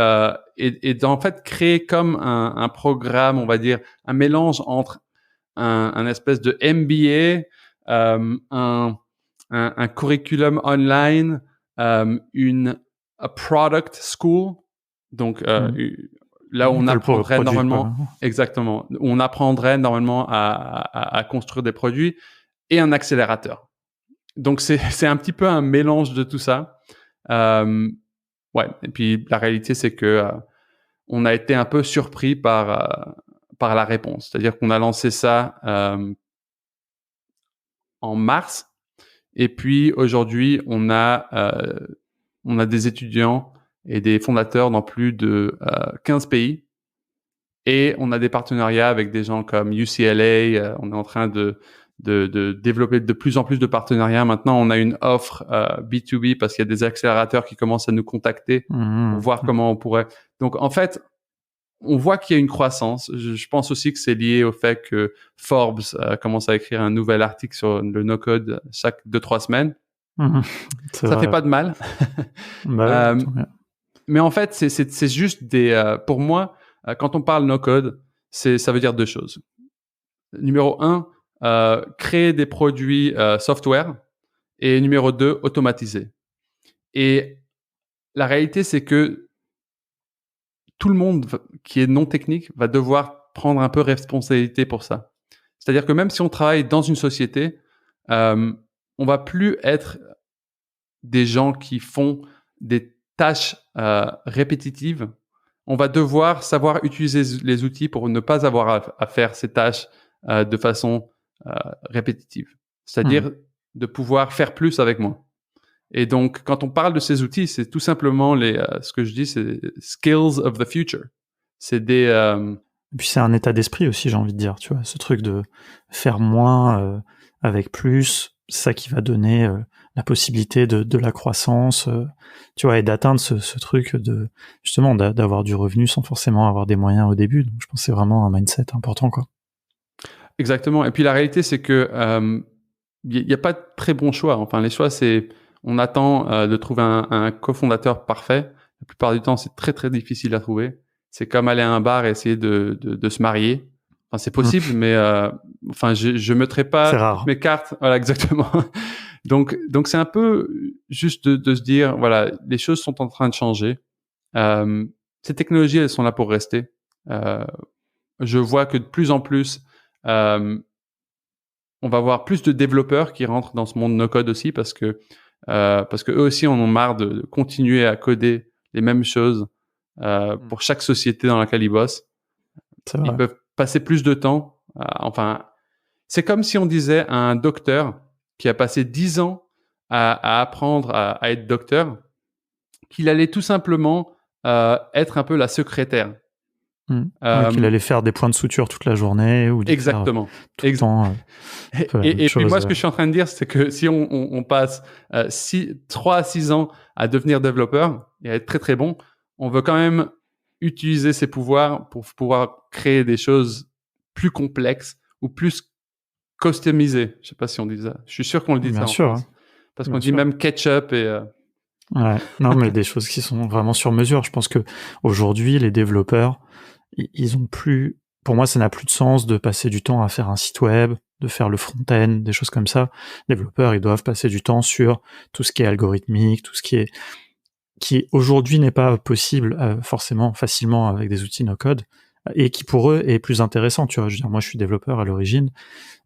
d'en fait créer comme un programme, on va dire, un mélange entre un espèce de MBA, un curriculum online, une product school, donc là où on apprendrait normalement, exactement, où on apprendrait normalement à construire des produits et un accélérateur. Donc c'est un petit peu un mélange de tout ça. Ouais. Et puis la réalité, c'est que on a été un peu surpris par la réponse. C'est-à-dire qu'on a lancé ça en mars. Et puis aujourd'hui, on a des étudiants et des fondateurs dans plus de 15 pays. Et on a des partenariats avec des gens comme UCLA. On est en train de développer de plus en plus de partenariats. Maintenant, on a une offre B2B parce qu'il y a des accélérateurs qui commencent à nous contacter pour voir comment on pourrait. Donc, en fait, on voit qu'il y a une croissance. Je pense aussi que c'est lié au fait que Forbes commence à écrire un nouvel article sur le no-code chaque 2-3 semaines. C'est Ça vrai. fait pas de mal. Bah ouais, tant mieux. Mais en fait, c'est juste pour moi, quand on parle no-code, ça veut dire deux choses. Numéro un, créer des produits software. Et numéro 2, automatiser. Et la réalité, c'est que tout le monde qui est non technique va devoir prendre un peu responsabilité pour ça. C'est-à-dire que même si on travaille dans une société, on va plus être des gens qui font des tâches répétitives. On va devoir savoir utiliser les outils pour ne pas avoir à faire ces tâches de façon répétitive. C'est-à-dire de pouvoir faire plus avec moins. Et donc, quand on parle de ces outils, c'est tout simplement ce que je dis, c'est skills of the future. C'est des... Et puis c'est un état d'esprit aussi, j'ai envie de dire, tu vois, ce truc de faire moins avec plus, c'est ça qui va donner la possibilité de la croissance, tu vois, et d'atteindre ce truc de justement d'avoir du revenu sans forcément avoir des moyens au début. Donc je pense que c'est vraiment un mindset important, quoi. Exactement. Et puis la réalité, c'est que il n'y a pas de très bon choix. Enfin, les choix, c'est on attend de trouver un cofondateur parfait. La plupart du temps, c'est très très difficile à trouver. C'est comme aller à un bar et essayer de se marier. Enfin, c'est possible, mais enfin, je mettrai C'est pas rare. toutes mes cartes. Voilà, exactement. Donc c'est un peu juste de se dire, voilà, les choses sont en train de changer. Ces technologies, elles sont là pour rester. Je vois que de plus en plus, on va avoir plus de développeurs qui rentrent dans ce monde no-code aussi parce que eux aussi en ont marre de continuer à coder les mêmes choses pour chaque société dans laquelle ils bossent. C'est Ils vrai. peuvent passer plus de temps. Enfin, c'est comme si on disait à un docteur qui a passé 10 ans à apprendre à être docteur qu'il allait tout simplement être un peu la secrétaire. Ouais, qu'il allait faire des points de suture toute la journée ou de faire Exactement. tout le temps un peu la même Et puis chose. moi, ce que je suis en train de dire, c'est que si on passe 3 à 6 ans à devenir développeur et à être très très bon, on veut quand même utiliser ses pouvoirs pour pouvoir créer des choses plus complexes ou plus customisées. Je sais pas si on dit ça. Je suis sûr qu'on le dit Bien ça en sûr, France. Parce qu'on bien dit sûr. même ketchup et... Ouais, non, mais des choses qui sont vraiment sur mesure. Je pense que aujourd'hui, les développeurs, ils ont plus, pour moi, ça n'a plus de sens de passer du temps à faire un site web, de faire le front-end, des choses comme ça. Les développeurs, ils doivent passer du temps sur tout ce qui est algorithmique, tout ce qui aujourd'hui n'est pas possible forcément facilement avec des outils no-code et qui pour eux est plus intéressant. Tu vois, je veux dire, moi, je suis développeur à l'origine.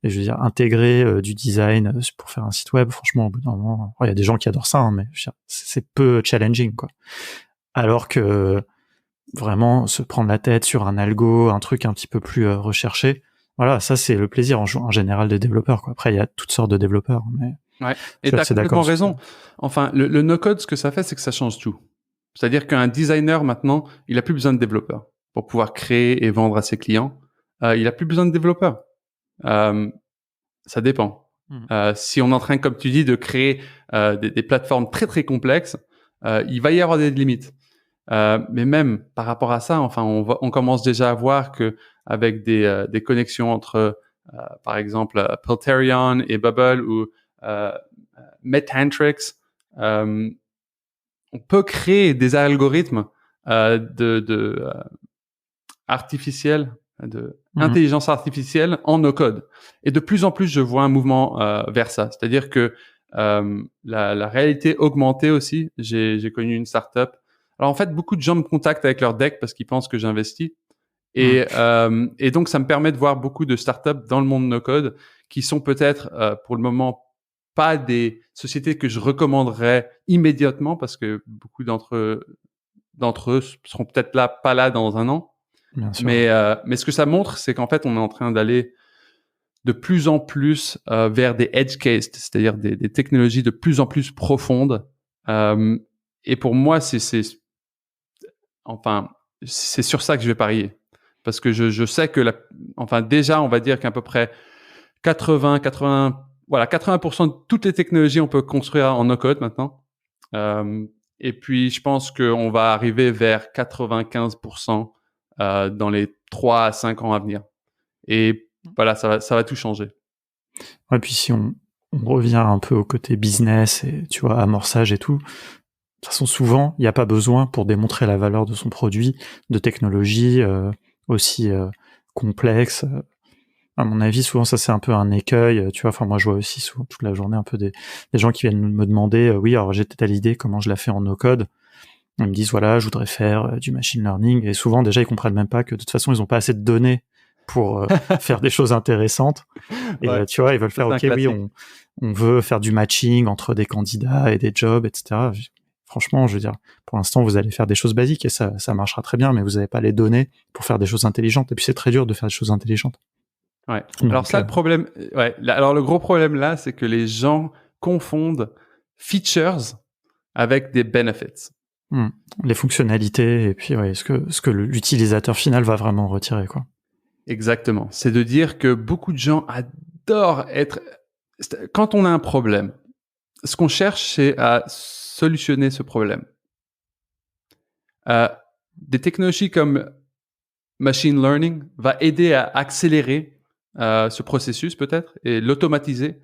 Et je veux dire, intégrer du design pour faire un site web, franchement, au bout d'un moment, il y a des gens qui adorent ça, hein, mais je veux dire, c'est peu challenging, quoi. Alors que vraiment se prendre la tête sur un algo, un truc un petit peu plus recherché, voilà, ça c'est le plaisir en général des développeurs, quoi. Après, il y a toutes sortes de développeurs, mais Ouais. je Et suis tu as assez complètement d'accord sur ça. raison. Enfin, le no-code, ce que ça fait, c'est que ça change tout. C'est-à-dire qu'un designer, maintenant, il a plus besoin de développeurs pour pouvoir créer et vendre à ses clients. Il a plus besoin de développeurs. Ça dépend. Si on est en train, comme tu dis, de créer des plateformes très très complexes, il va y avoir des limites. Mais même par rapport à ça, enfin, on commence déjà à voir que avec des connexions entre, par exemple, Pelterion et Bubble ou Metantrix, on peut créer des algorithmes artificiels, de intelligence artificielle en no-code. Et de plus en plus, je vois un mouvement vers ça. C'est-à-dire que la réalité augmentée aussi, j'ai connu une startup. Alors en fait, beaucoup de gens me contactent avec leur deck parce qu'ils pensent que j'investis. Et donc, ça me permet de voir beaucoup de startups dans le monde no-code qui sont peut-être pour le moment pas des sociétés que je recommanderais immédiatement parce que beaucoup d'entre eux seront peut-être là, pas là dans un an. Bien sûr. Mais ce que ça montre, c'est qu'en fait, on est en train d'aller de plus en plus vers des edge cases, c'est-à-dire des technologies de plus en plus profondes. Et pour moi, c'est sur ça que je vais parier. Parce que je sais que déjà, on va dire qu'à peu près 80% de toutes les technologies, on peut construire en no-code maintenant. Et puis, je pense qu'on va arriver vers 95% dans les 3 à 5 ans à venir. Et voilà, ça va tout changer. Ouais, puis si on revient un peu au côté business et tu vois, amorçage et tout, de toute façon, souvent, il n'y a pas besoin pour démontrer la valeur de son produit, de technologie aussi complexe. À mon avis, souvent, ça, c'est un peu un écueil. Tu vois, enfin, moi, je vois aussi souvent, toute la journée un peu des gens qui viennent me demander, oui, alors j'ai telle idée, comment je la fais en no-code. Ils me disent, voilà, je voudrais faire du machine learning. Et souvent, déjà, ils comprennent même pas que de toute façon, ils n'ont pas assez de données pour faire des choses intéressantes. Et Ouais, tu vois, ils veulent ça, faire, c'est un ok, oui, classique. on veut faire du matching entre des candidats et des jobs, etc. Franchement, je veux dire, pour l'instant, vous allez faire des choses basiques et ça marchera très bien, mais vous n'avez pas les données pour faire des choses intelligentes. Et puis, c'est très dur de faire des choses intelligentes. Ouais. Alors Donc, ça, le problème, alors le gros problème là, c'est que les gens confondent features avec des benefits. les fonctionnalités et puis ouais, ce que l'utilisateur final va vraiment retirer, quoi. Exactement. C'est de dire que beaucoup de gens adorent être... Quand on a un problème, ce qu'on cherche, c'est à solutionner ce problème. Des technologies comme machine learning va aider à accélérer ce processus peut-être et l'automatiser.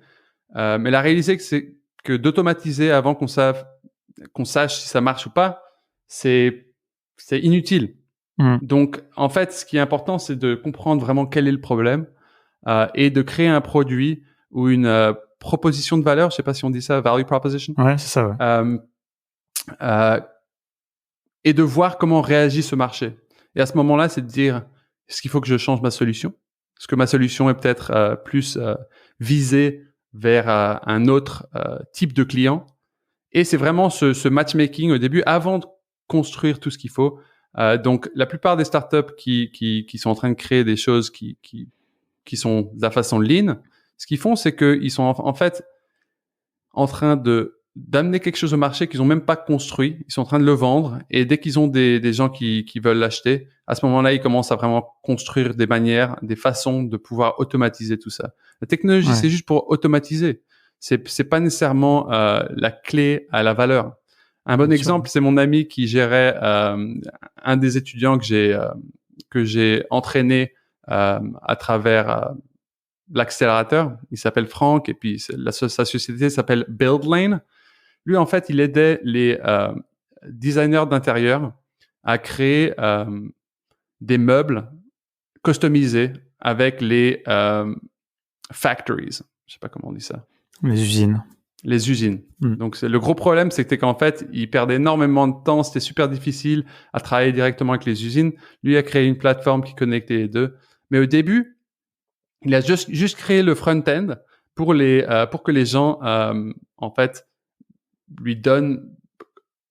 Mais la réalité, c'est que d'automatiser avant qu'on sache si ça marche ou pas, c'est inutile. Donc, en fait, ce qui est important, c'est de comprendre vraiment quel est le problème et de créer un produit ou une proposition de valeur. Je sais pas si on dit ça, value proposition. Ouais, c'est ça, ouais. Et de voir comment réagit ce marché. Et à ce moment-là, c'est de dire, est-ce qu'il faut que je change ma solution? Est-ce que ma solution est peut-être plus visée vers un autre type de client? Et c'est vraiment ce matchmaking au début, avant de construire tout ce qu'il faut. Donc, la plupart des startups qui sont en train de créer des choses qui sont de la façon lean, ce qu'ils font, c'est qu'ils sont en fait en train d'amener quelque chose au marché qu'ils ont même pas construit. Ils sont en train de le vendre et dès qu'ils ont des gens qui veulent l'acheter, à ce moment-là, ils commencent à vraiment construire des manières, des façons de pouvoir automatiser tout ça. La technologie, c'est juste pour automatiser. C'est pas nécessairement la clé à la valeur. Un bon exemple, c'est mon ami qui gérait un des étudiants que j'ai entraîné à travers l'accélérateur. Il s'appelle Franck et puis sa société s'appelle BuildLane. Lui, en fait, il aidait les designers d'intérieur à créer des meubles customisés avec les factories. Je sais pas comment on dit ça. Les usines. Les usines. Donc, le gros problème, c'était qu'en fait, il perdait énormément de temps. C'était super difficile à travailler directement avec les usines. Lui a créé une plateforme qui connectait les deux. Mais au début, il a juste créé le front-end pour que les gens, en fait, lui donnent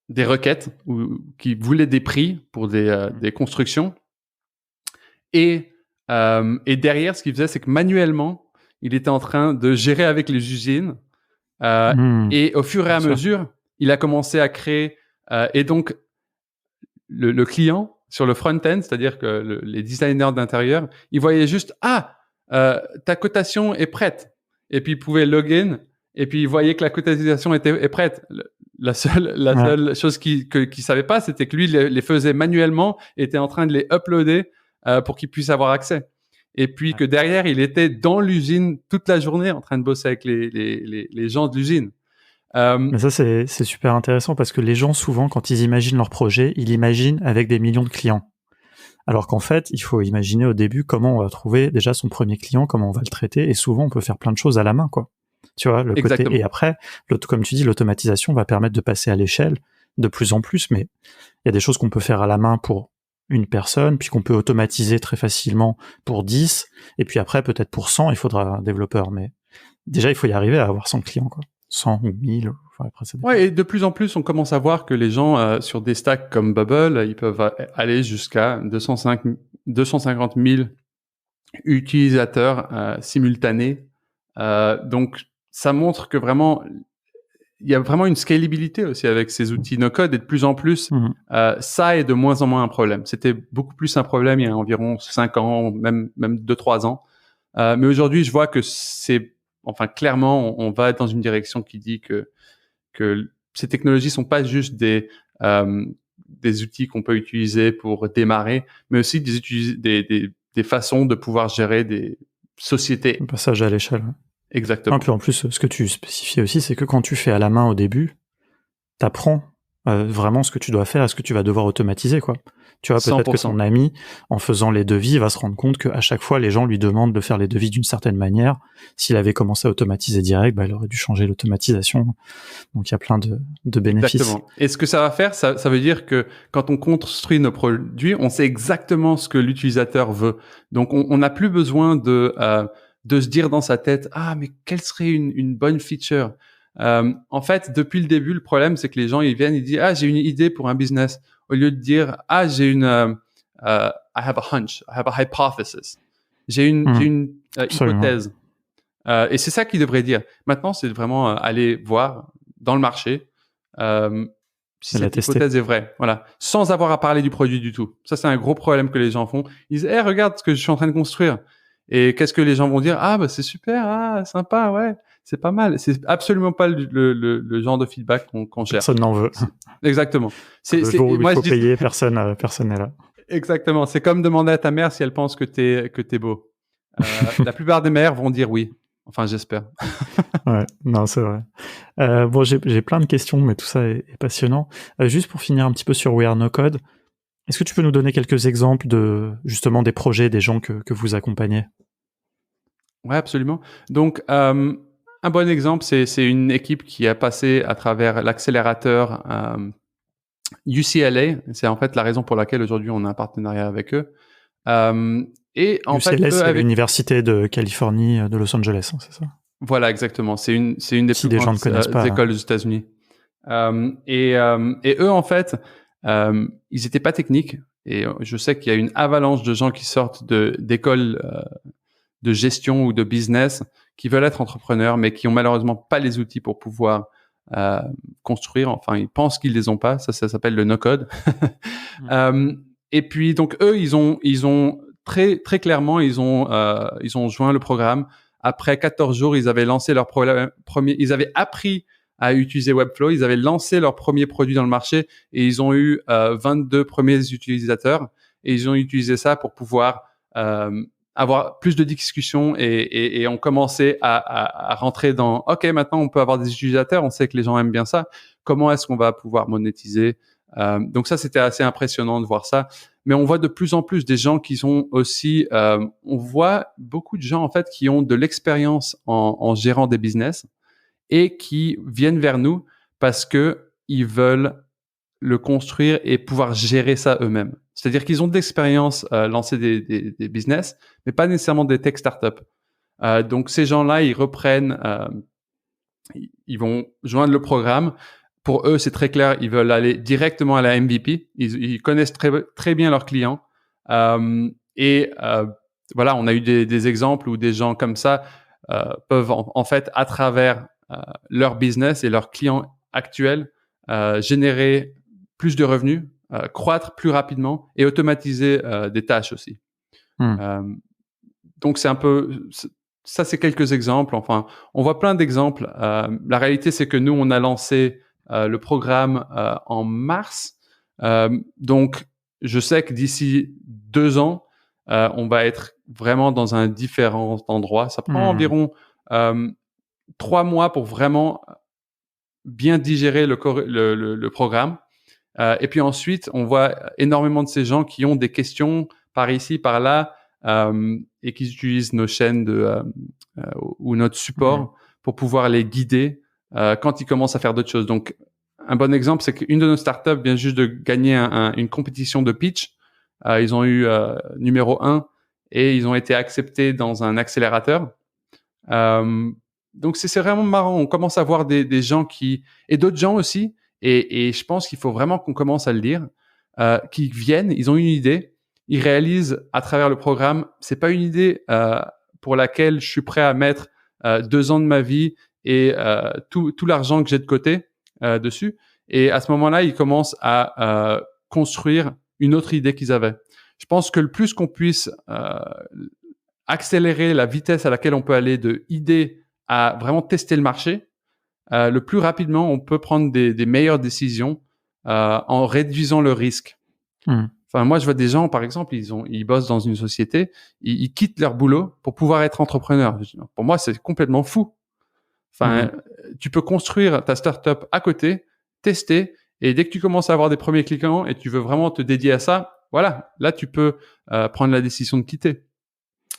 des requêtes ou qui voulaient des prix pour des constructions. Et derrière, ce qu'il faisait, c'est que manuellement, il était en train de gérer avec les usines. Et au fur et à mesure, il a commencé à créer. Et donc, le client sur le front-end, c'est-à-dire que les designers d'intérieur, ils voyaient juste ta cotation est prête. Et puis, ils pouvaient login et puis ils voyaient que la cotation est prête. La seule chose qu'ils savaient pas, c'était que lui les faisait manuellement et était en train de les uploader pour qu'ils puissent avoir accès. Et puis que derrière, il était dans l'usine toute la journée en train de bosser avec les gens de l'usine. Mais ça, c'est super intéressant parce que les gens, souvent, quand ils imaginent leur projet, ils l'imaginent avec des millions de clients. Alors qu'en fait, il faut imaginer au début comment on va trouver déjà son premier client, comment on va le traiter, et souvent, on peut faire plein de choses à la main, quoi. Tu vois, le côté. Et après, comme tu dis, l'automatisation va permettre de passer à l'échelle de plus en plus, mais il y a des choses qu'on peut faire à la main pour une personne, puis qu'on peut automatiser très facilement pour 10, et puis après, peut-être pour 100, il faudra un développeur. Mais déjà, il faut y arriver à avoir 100 clients, quoi. 100 ou 1000, enfin, après ça dépend. Ouais, et de plus en plus, on commence à voir que les gens sur des stacks comme Bubble, ils peuvent aller jusqu'à 250 000 utilisateurs simultanés. Donc, ça montre que vraiment, il y a vraiment une scalabilité aussi avec ces outils no-code et de plus en plus, ça est de moins en moins un problème. C'était beaucoup plus un problème il y a environ 5 ans, même 2-3 ans. Mais aujourd'hui, je vois que clairement, on va dans une direction qui dit que ces technologies sont pas juste des des outils qu'on peut utiliser pour démarrer, mais aussi des façons de pouvoir gérer des sociétés. Le passage à l'échelle. Ouais. Exactement. Puis en plus, ce que tu spécifiais aussi, c'est que quand tu fais à la main au début, t'apprends vraiment ce que tu dois faire et ce que tu vas devoir automatiser, quoi. Tu vois, peut-être que 100%. ton ami, en faisant les devis, va se rendre compte qu'à chaque fois, les gens lui demandent de faire les devis d'une certaine manière. S'il avait commencé à automatiser direct, il aurait dû changer l'automatisation. Donc, il y a plein de bénéfices. Exactement. Et ce que ça va faire, ça veut dire que quand on construit nos produits, on sait exactement ce que l'utilisateur veut. Donc, on n'a plus besoin de se dire dans sa tête, ah, mais quelle serait une bonne feature? En fait, depuis le début, le problème, c'est que les gens, ils viennent, ils disent, ah, j'ai une idée pour un business. Au lieu de dire, ah, j'ai I have a hunch, I have a hypothesis. J'ai une hypothèse. Et c'est ça qu'ils devraient dire. Maintenant, c'est vraiment aller voir dans le marché si cette hypothèse est vraie. Voilà. Sans avoir à parler du produit du tout. Ça, c'est un gros problème que les gens font. Ils disent, hey, regarde ce que je suis en train de construire. Et qu'est-ce que les gens vont dire? Ah, bah, c'est super, ah, sympa, ouais, c'est pas mal. C'est absolument pas le genre de feedback qu'on cherche. Personne n'en veut. Exactement. Le jour où il faut payer, personne n'est là. Exactement. C'est comme demander à ta mère si elle pense que t'es beau. La plupart des mères vont dire oui. Enfin, j'espère. Ouais, non, c'est vrai. Bon, j'ai plein de questions, mais tout ça est passionnant. Juste pour finir un petit peu sur We Are No Code, est-ce que tu peux nous donner quelques exemples de justement des projets, des gens que vous accompagnez? Ouais, absolument. Donc, un bon exemple, c'est une équipe qui a passé à travers l'accélérateur UCLA. C'est en fait la raison pour laquelle aujourd'hui on a un partenariat avec eux. Et en UCLA, fait, c'est l'université de Californie de Los Angeles, hein, c'est ça? Voilà, exactement. C'est une des plus grandes écoles aux États-Unis. Et eux, en fait, ils étaient pas techniques. Et je sais qu'il y a une avalanche de gens qui sortent d'écoles de gestion ou de business qui veulent être entrepreneurs, mais qui ont malheureusement pas les outils pour pouvoir construire. Enfin, ils pensent qu'ils les ont pas. Ça s'appelle le no-code. Et puis, donc, eux, ils ont très, très clairement, ils ont joint le programme. Après 14 jours, ils avaient lancé leur premier, ils avaient appris à utiliser Webflow, ils avaient lancé leur premier produit dans le marché et ils ont eu 22 premiers utilisateurs et ils ont utilisé ça pour pouvoir avoir plus de discussions et on commençait à rentrer dans OK, maintenant on peut avoir des utilisateurs, on sait que les gens aiment bien ça. Comment est-ce qu'on va pouvoir monétiser? Donc ça, c'était assez impressionnant de voir ça. Mais on voit de plus en plus des gens qui sont aussi, on voit beaucoup de gens en fait qui ont de l'expérience en gérant des business et qui viennent vers nous parce que ils veulent le construire et pouvoir gérer ça eux-mêmes. C'est-à-dire qu'ils ont de l'expérience lancer des business, mais pas nécessairement des tech startups. Donc ces gens-là, ils reprennent, ils vont joindre le programme. Pour eux, c'est très clair, ils veulent aller directement à la MVP. Ils connaissent très, très bien leurs clients. Voilà, on a eu des exemples où des gens comme ça peuvent en fait, à travers leur business et leurs clients actuels, générer plus de revenus, croître plus rapidement et automatiser des tâches aussi. Donc, c'est un peu... Ça, c'est quelques exemples. Enfin, on voit plein d'exemples. La réalité, c'est que nous, on a lancé le programme en mars. Donc, je sais que d'ici 2 ans, on va être vraiment dans un différent endroit. Ça prend environ 3 mois pour vraiment bien digérer le programme. Et puis ensuite, on voit énormément de ces gens qui ont des questions par ici, par là, et qui utilisent nos chaînes ou notre support pour pouvoir les guider quand ils commencent à faire d'autres choses. Donc, un bon exemple, c'est qu'une de nos startups vient juste de gagner une compétition de pitch. Ils ont eu numéro 1 et ils ont été acceptés dans un accélérateur. Donc, c'est vraiment marrant. On commence à voir des gens et d'autres gens aussi, et je pense qu'il faut vraiment qu'on commence à le dire, qui viennent, ils ont une idée, ils réalisent à travers le programme, c'est pas une idée pour laquelle je suis prêt à mettre 2 ans de ma vie et tout l'argent que j'ai de côté dessus. Et à ce moment-là, ils commencent à construire une autre idée qu'ils avaient. Je pense que le plus qu'on puisse accélérer la vitesse à laquelle on peut aller de idée à vraiment tester le marché, le plus rapidement on peut prendre des meilleures décisions en réduisant le risque. Enfin, moi, je vois des gens, par exemple, ils bossent dans une société, ils quittent leur boulot pour pouvoir être entrepreneurs. Pour moi, c'est complètement fou. Enfin, tu peux construire ta startup à côté, tester, et dès que tu commences à avoir des premiers clients et tu veux vraiment te dédier à ça, voilà, là, tu peux prendre la décision de quitter.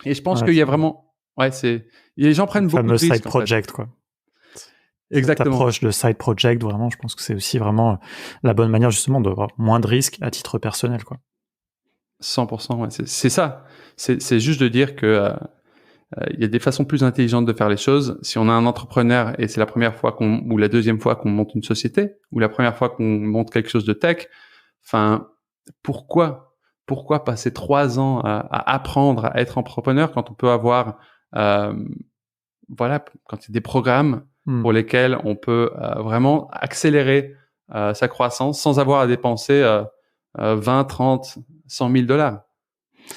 Et je pense qu'il y a vraiment, les gens prennent beaucoup de risques. Le fameux side project, quoi. Exactement. Cette approche de side project, vraiment, je pense que c'est aussi vraiment la bonne manière, justement, d'avoir moins de risques à titre personnel, quoi. 100%, ouais, c'est ça. C'est juste de dire que il y a des façons plus intelligentes de faire les choses. Si on a un entrepreneur et c'est la première fois ou la deuxième fois qu'on monte une société, ou la première fois qu'on monte quelque chose de tech, enfin, pourquoi passer 3 ans à apprendre à être entrepreneur quand on peut avoir, voilà, quand il y a des programmes pour lesquels on peut vraiment accélérer sa croissance sans avoir à dépenser 20, 30, 100 000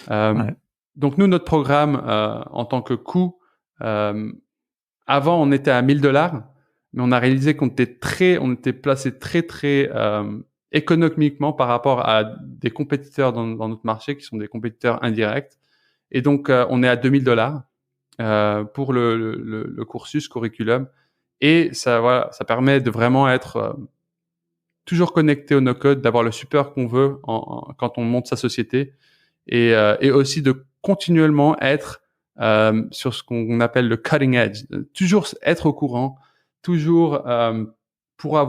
$. Donc nous, notre programme en tant que coût, avant on était à 1 000 $, mais on a réalisé qu'on était placé très économiquement par rapport à des compétiteurs dans notre marché qui sont des compétiteurs indirects. Et donc on est à 2 000 $ pour le curriculum. Et ça permet de vraiment être toujours connecté au no-code, d'avoir le support qu'on veut quand on monte sa société, et aussi de continuellement être sur ce qu'on appelle le cutting edge, toujours être au courant, toujours pour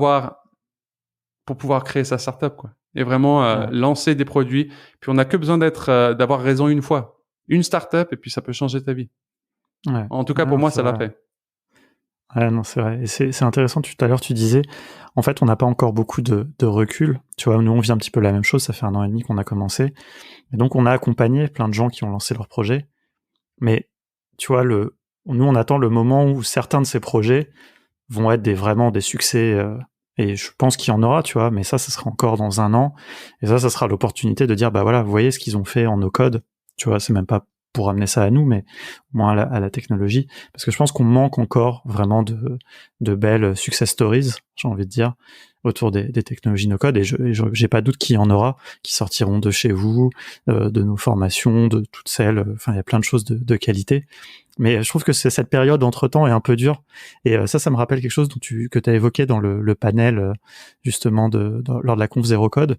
pouvoir créer sa startup, quoi. Et vraiment lancer des produits. Puis on n'a que besoin d'avoir raison une fois, une startup, et puis ça peut changer ta vie. En tout cas, pour moi, ça l'a fait. Ouais, non, c'est vrai. Et c'est intéressant. Tout à l'heure, tu disais, en fait, on n'a pas encore beaucoup de recul. Tu vois, nous, on vit un petit peu la même chose. Ça fait 1 an et demi qu'on a commencé. Et donc, on a accompagné plein de gens qui ont lancé leur projet. Mais, tu vois, nous, on attend le moment où certains de ces projets vont être vraiment des succès. Et je pense qu'il y en aura, tu vois. Mais ça sera encore dans 1 an. Et ça sera l'opportunité de dire, bah voilà, vous voyez ce qu'ils ont fait en no-code. Tu vois, c'est même pas pour amener ça à nous, mais au moins à la technologie. Parce que je pense qu'on manque encore vraiment de belles success stories, j'ai envie de dire, autour des technologies no-code. Et j'ai pas doute qu'il y en aura qui sortiront de chez vous, de nos formations, de toutes celles. Enfin, il y a plein de choses de qualité. Mais je trouve que cette période entre-temps est un peu dure. Et ça me rappelle quelque chose que tu as évoqué dans le panel, justement, lors de la conf Zero Code.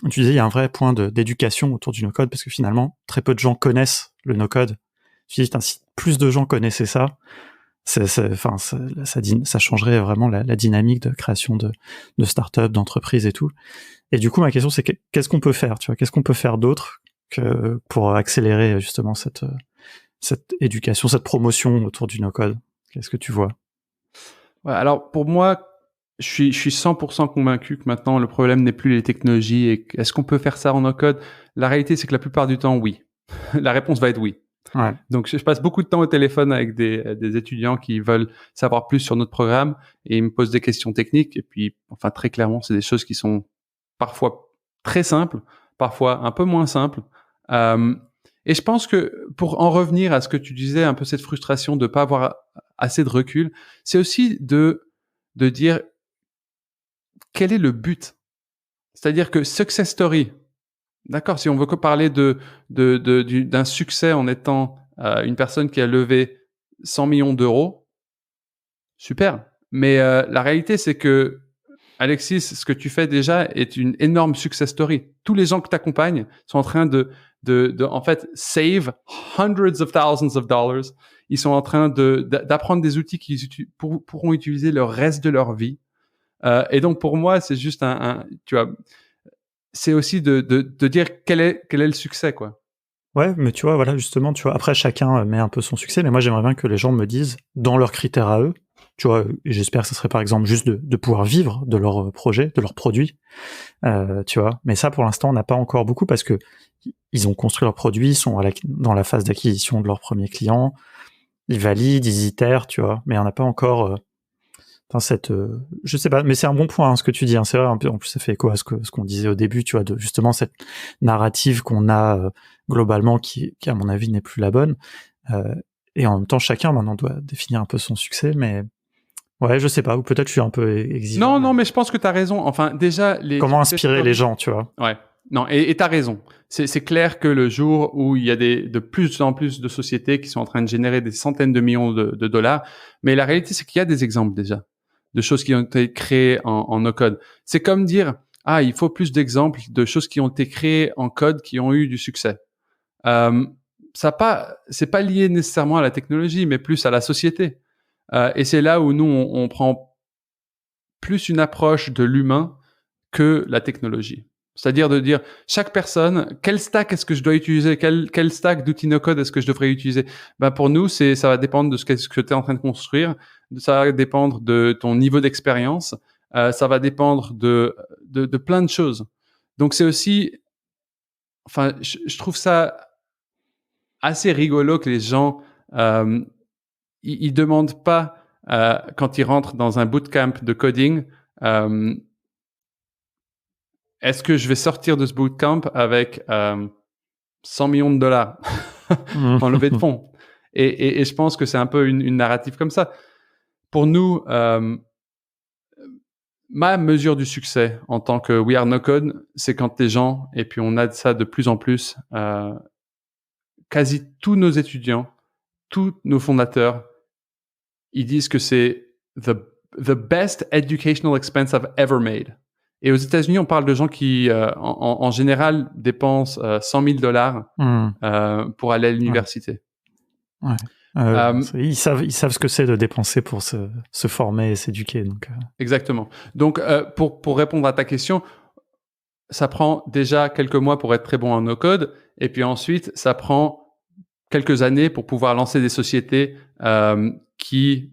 Tu disais, il y a un vrai point d'éducation autour du no-code, parce que finalement, très peu de gens connaissent le no-code. Tu dis, si plus de gens connaissaient ça, ça changerait vraiment la dynamique de création de start-up, d'entreprise et tout. Et du coup, ma question, c'est qu'est-ce qu'on peut faire, tu vois, qu'est-ce qu'on peut faire d'autre que pour accélérer justement cette éducation, cette promotion autour du no-code? Qu'est-ce que tu vois? Ouais, alors pour moi, je suis 100% convaincu que maintenant le problème n'est plus les technologies et est-ce qu'on peut faire ça en no-code? La réalité, c'est que la plupart du temps, oui. La réponse va être oui. Ouais. Donc je passe beaucoup de temps au téléphone avec des étudiants qui veulent savoir plus sur notre programme et ils me posent des questions techniques, et puis enfin très clairement, c'est des choses qui sont parfois très simples, parfois un peu moins simples. Et je pense que pour en revenir à ce que tu disais, un peu cette frustration de pas avoir assez de recul, c'est aussi de dire quel est le but. C'est-à-dire que success story, d'accord, si on veut que parler d'un succès en étant une personne qui a levé 100 millions d'euros, super. Mais la réalité, c'est que Alexis, ce que tu fais déjà est une énorme success story. Tous les gens que tu accompagnes sont en train de en fait save hundreds of thousands of dollars. Ils sont en train d'apprendre des outils qu'ils pourront utiliser le reste de leur vie. Et donc pour moi, c'est juste tu vois, c'est aussi de dire quel est le succès, quoi. Ouais, mais tu vois, voilà, justement, tu vois, après chacun met un peu son succès, mais moi j'aimerais bien que les gens me disent, dans leurs critères à eux, tu vois, et j'espère que ce serait par exemple juste de pouvoir vivre de leur projet, de leurs produits, tu vois. Mais ça, pour l'instant, on n'a pas encore beaucoup parce que ils ont construit leurs produits, ils sont dans la phase d'acquisition de leurs premiers clients, ils valident, ils itèrent, tu vois, mais on n'a pas encore je sais pas, mais c'est un bon point, hein, ce que tu dis, hein, c'est vrai, en plus ça fait écho à ce qu'on disait au début, tu vois, de justement cette narrative qu'on a globalement qui à mon avis n'est plus la bonne, et en même temps chacun maintenant doit définir un peu son succès, mais Ouais, je sais pas, ou peut-être je suis un peu exigeant. Non, mais je pense que tu as raison. Enfin, déjà, Comment inspirer les gens, tu vois? Ouais. Non, et tu as raison. C'est clair que le jour où il y a de plus en plus de sociétés qui sont en train de générer des centaines de millions de dollars, mais la réalité, c'est qu'il y a des exemples déjà de choses qui ont été créées en no-code. C'est comme dire, il faut plus d'exemples de choses qui ont été créées en code qui ont eu du succès. Euh, c'est pas lié nécessairement à la technologie, mais plus à la société. Et c'est là où nous, on prend plus une approche de l'humain que la technologie. C'est-à-dire de dire, chaque personne, quel stack est-ce que je dois utiliser? Quel stack d'outils no-code est-ce que je devrais utiliser? Ben pour nous, ça va dépendre de ce que tu es en train de construire. Ça va dépendre de ton niveau d'expérience. Ça va dépendre de plein de choses. Donc, c'est aussi, enfin, je trouve ça assez rigolo que les gens, ils demandent pas, quand ils rentrent dans un bootcamp de coding, est-ce que je vais sortir de ce bootcamp avec 100 millions de dollars en levée de fonds? Et je pense que c'est un peu une narrative comme ça. Pour nous, ma mesure du succès en tant que We Are No Code, c'est quand les gens, et puis on a ça de plus en plus, quasi tous nos étudiants, tous nos fondateurs, ils disent que c'est the best educational expense I've ever made. Et aux États-Unis, on parle de gens qui, en général, dépensent 100 000 dollars pour aller à l'université. Ouais. Ils savent ce que c'est de dépenser pour se former et s'éduquer. Donc, Exactement. Donc, pour répondre à ta question, ça prend déjà quelques mois pour être très bon en no-code, et puis ensuite, ça prend quelques années pour pouvoir lancer des sociétés qui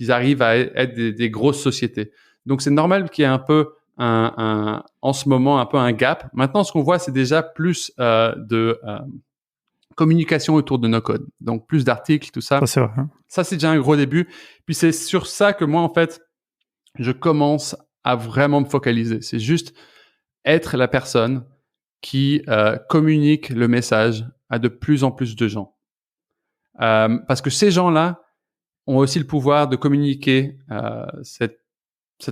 arrivent à être des grosses sociétés. Donc, c'est normal qu'il y ait un peu en ce moment un peu un gap. Maintenant, ce qu'on voit, c'est déjà plus de communication autour de nos codes. Donc, plus d'articles, tout ça. Ça, c'est vrai. Ça, c'est déjà un gros début. Puis, c'est sur ça que moi, en fait, je commence à vraiment me focaliser. C'est juste être la personne qui communique le message à de plus en plus de gens. Parce que ces gens-là ont aussi le pouvoir de communiquer cette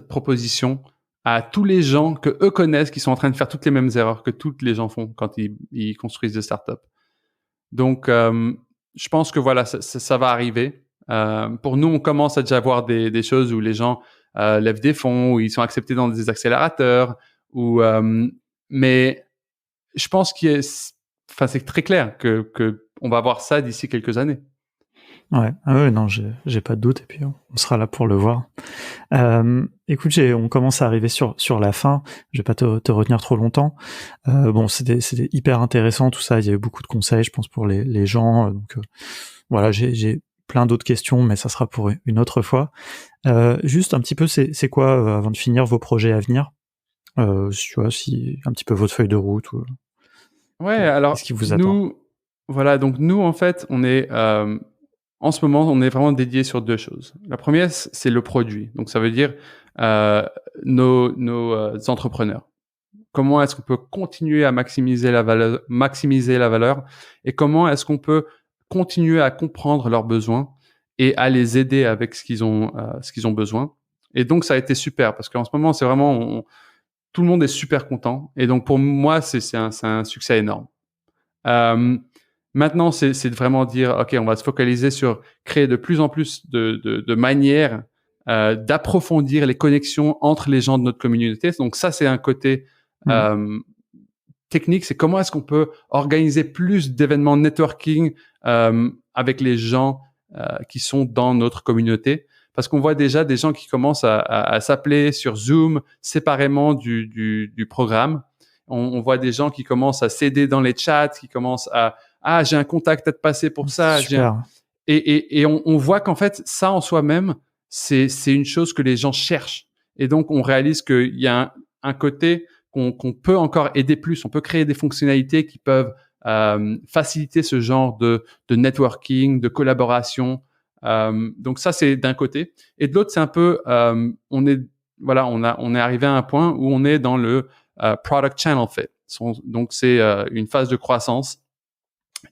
proposition à tous les gens que eux connaissent qui sont en train de faire toutes les mêmes erreurs que toutes les gens font quand ils construisent des startups. Donc, je pense que voilà, ça va arriver. Pour nous, on commence à déjà voir des choses où les gens lèvent des fonds, où ils sont acceptés dans des accélérateurs, mais je pense c'est très clair que on va voir ça d'ici quelques années. Ouais, non, j'ai pas de doute, et puis on sera là pour le voir. Écoute, on commence à arriver sur la fin. Je vais pas te retenir trop longtemps. Bon, c'était hyper intéressant tout ça. Il y a eu beaucoup de conseils, je pense, pour les gens. Donc voilà, j'ai plein d'autres questions, mais ça sera pour une autre fois. Juste un petit peu, c'est quoi, avant de finir, vos projets à venir? Tu vois, si un petit peu votre feuille de route ou Ouais, alors qu'est-ce qui vous attend? donc nous en fait, on est en ce moment, on est vraiment dédié sur deux choses. La première, c'est le produit. Donc ça veut dire nos entrepreneurs. Comment est-ce qu'on peut continuer à maximiser la valeur, et comment est-ce qu'on peut continuer à comprendre leurs besoins et à les aider avec ce qu'ils ont besoin. Et donc ça a été super parce qu'en ce moment, c'est vraiment tout le monde est super content. Et donc pour moi, c'est un succès énorme. Maintenant, c'est de vraiment dire, OK, on va se focaliser sur créer de plus en plus de manières d'approfondir les connexions entre les gens de notre communauté. Donc ça, c'est un côté technique. C'est comment est-ce qu'on peut organiser plus d'événements networking avec les gens qui sont dans notre communauté. Parce qu'on voit déjà des gens qui commencent à s'appeler sur Zoom séparément du programme. On voit des gens qui commencent à s'aider dans les chats, qui commencent j'ai un contact à te passer pour ça. Super. Et on voit qu'en fait, ça en soi-même, c'est une chose que les gens cherchent. Et donc, on réalise qu'il y a un côté qu'on peut encore aider plus. On peut créer des fonctionnalités qui peuvent faciliter ce genre de networking, de collaboration. Donc ça, c'est d'un côté. Et de l'autre, c'est un peu, on est arrivé à un point où on est dans le product channel fit. Donc c'est une phase de croissance.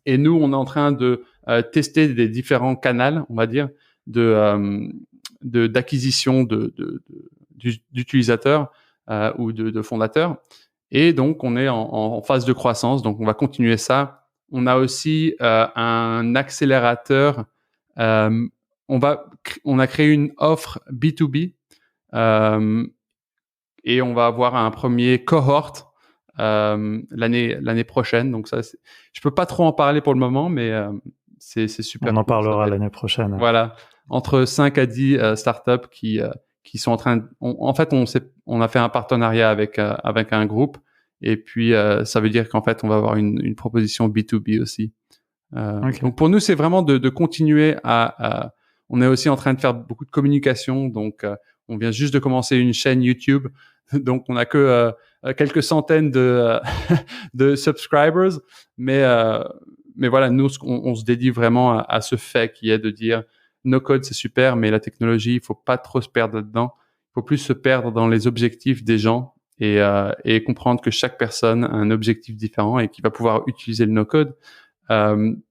Et nous, on est en train de tester des différents canaux, on va dire, d'acquisition d'utilisateurs ou de fondateurs. Et donc, on est en phase de croissance. Donc, on va continuer ça. On a aussi un accélérateur. On a créé une offre B2B et on va avoir un premier cohort l'année prochaine. Donc ça, je peux pas trop en parler pour le moment, mais c'est super. On en parlera l'année prochaine. Voilà, entre 5 à 10 startups qui sont en train en fait, on a fait un partenariat avec un groupe. Et puis, ça veut dire qu'en fait, on va avoir une proposition B2B aussi. Okay. Donc, pour nous, c'est vraiment de continuer on est aussi en train de faire beaucoup de communication. Donc, on vient juste de commencer une chaîne YouTube. Donc, on n'a que quelques centaines de subscribers. Mais voilà, nous, on se dédie vraiment à ce fait qui est de dire no code, c'est super, mais la technologie, il faut pas trop se perdre là-dedans. Il faut plus se perdre dans les objectifs des gens. Et comprendre que chaque personne a un objectif différent et qui va pouvoir utiliser le no-code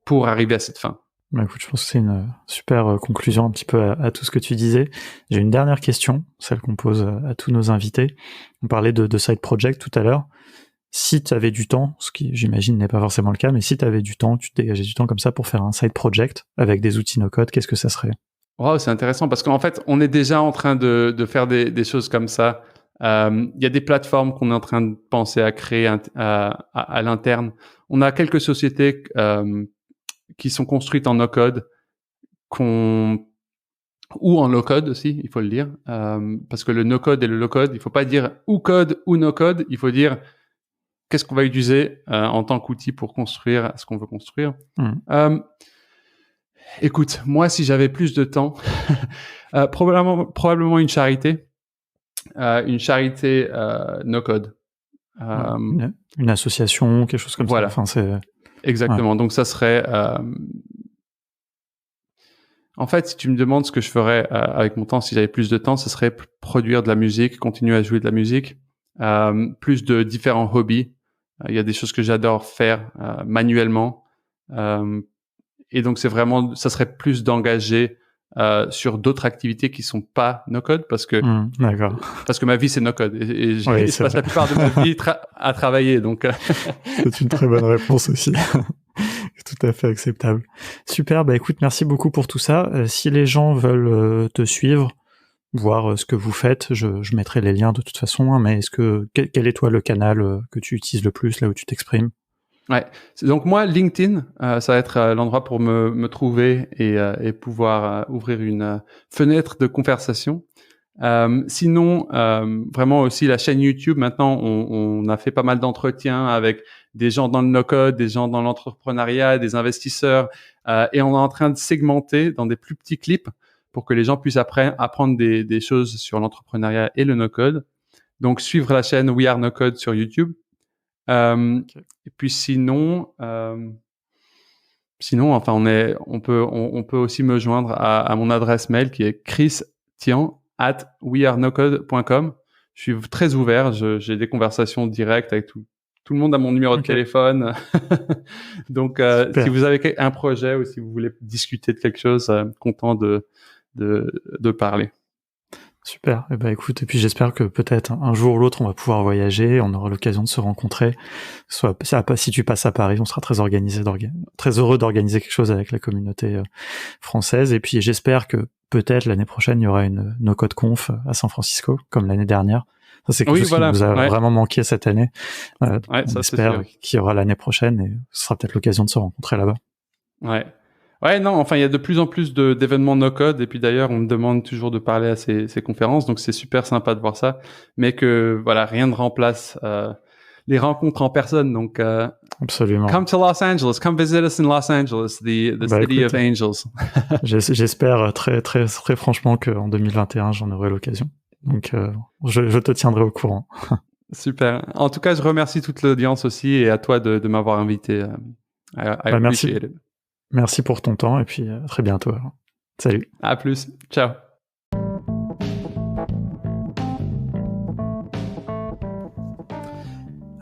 pour arriver à cette fin. Bah écoute, je pense que c'est une super conclusion un petit peu à tout ce que tu disais. J'ai une dernière question, celle qu'on pose à tous nos invités. On parlait de side project tout à l'heure. Si tu avais du temps, ce qui j'imagine n'est pas forcément le cas, mais si tu avais du temps, tu te dégageais du temps comme ça pour faire un side project avec des outils no-code, qu'est-ce que ça serait? Wow, c'est intéressant parce qu'en fait, on est déjà en train de faire des choses comme ça. Il y a des plateformes qu'on est en train de penser à créer à l'interne. On a quelques sociétés qui sont construites en no-code, ou en low-code aussi, il faut le dire, parce que le no-code et le low-code, il faut pas dire ou code ou no-code, il faut dire qu'est-ce qu'on va utiliser en tant qu'outil pour construire ce qu'on veut construire. Écoute, moi, si j'avais plus de temps, probablement une charité. Une charité no code. Une association, quelque chose comme voilà. ça. Enfin, exactement. Ouais. Donc ça serait. En fait, si tu me demandes ce que je ferais avec mon temps, si j'avais plus de temps, ce serait produire de la musique, continuer à jouer de la musique, plus de différents hobbies. Il y a des choses que j'adore faire manuellement, et donc c'est vraiment, ça serait plus d'engager sur d'autres activités qui sont pas no code parce que ma vie c'est no code et je passe la plupart de ma vie à travailler, donc c'est une très bonne réponse aussi. Tout à fait acceptable. Super, bah écoute, merci beaucoup pour tout ça. Si les gens veulent te suivre, voir ce que vous faites, je mettrai les liens de toute façon, hein, mais quel est toi le canal que tu utilises le plus, là où tu t'exprimes? Ouais. Donc moi, LinkedIn, ça va être l'endroit pour me trouver et pouvoir ouvrir une fenêtre de conversation. Sinon, vraiment aussi la chaîne YouTube. Maintenant, on a fait pas mal d'entretiens avec des gens dans le no-code, des gens dans l'entrepreneuriat, des investisseurs, et on est en train de segmenter dans des plus petits clips pour que les gens puissent apprendre des choses sur l'entrepreneuriat et le no-code. Donc, suivre la chaîne We Are No Code sur YouTube. Okay. Et puis sinon, enfin, on peut aussi me joindre à mon adresse mail qui est christian@wearenocode.com. Je suis très ouvert. J'ai des conversations directes avec tout le monde a mon numéro de téléphone. Donc, si vous avez un projet ou si vous voulez discuter de quelque chose, content de parler. Super. Et ben écoute, et puis j'espère que peut-être un jour ou l'autre on va pouvoir voyager, on aura l'occasion de se rencontrer. Si tu passes à Paris, on sera très heureux d'organiser quelque chose avec la communauté française. Et puis j'espère que peut-être l'année prochaine il y aura une No Code Conf à San Francisco, comme l'année dernière. Ça c'est quelque chose qui nous a vraiment manqué cette année. On espère qu'il y aura l'année prochaine et ce sera peut-être l'occasion de se rencontrer là-bas. Ouais, non, enfin, il y a de plus en plus d'événements no-code, et puis d'ailleurs, on me demande toujours de parler à ces conférences, donc c'est super sympa de voir ça, mais que, voilà, rien ne remplace les rencontres en personne, donc absolument. Come to Los Angeles, come visit us in Los Angeles, the city of angels. J'espère très, très, très franchement qu'en 2021, j'en aurai l'occasion, donc je te tiendrai au courant. Super. En tout cas, je remercie toute l'audience aussi, et à toi de m'avoir invité. I appreciate it. Merci pour ton temps et puis à très bientôt. Salut. À plus. Ciao.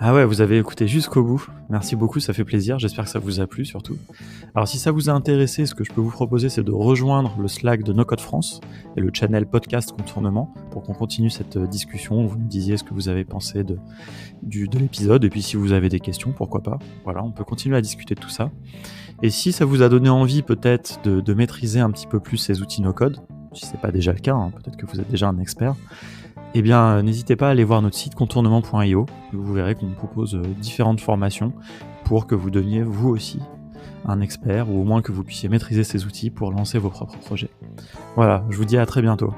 Ah ouais, vous avez écouté jusqu'au bout. Merci beaucoup, ça fait plaisir. J'espère que ça vous a plu surtout. Alors si ça vous a intéressé, ce que je peux vous proposer, c'est de rejoindre le Slack de No Code France et le channel podcast Contournement pour qu'on continue cette discussion. Vous me disiez ce que vous avez pensé de l'épisode et puis si vous avez des questions, pourquoi pas. Voilà, on peut continuer à discuter de tout ça. Et si ça vous a donné envie peut-être de maîtriser un petit peu plus ces outils No Code, si c'est pas déjà le cas, peut-être que vous êtes déjà un expert, eh bien, n'hésitez pas à aller voir notre site contournement.io. Vous verrez qu'on propose différentes formations pour que vous deveniez vous aussi un expert ou au moins que vous puissiez maîtriser ces outils pour lancer vos propres projets. Voilà, je vous dis à très bientôt.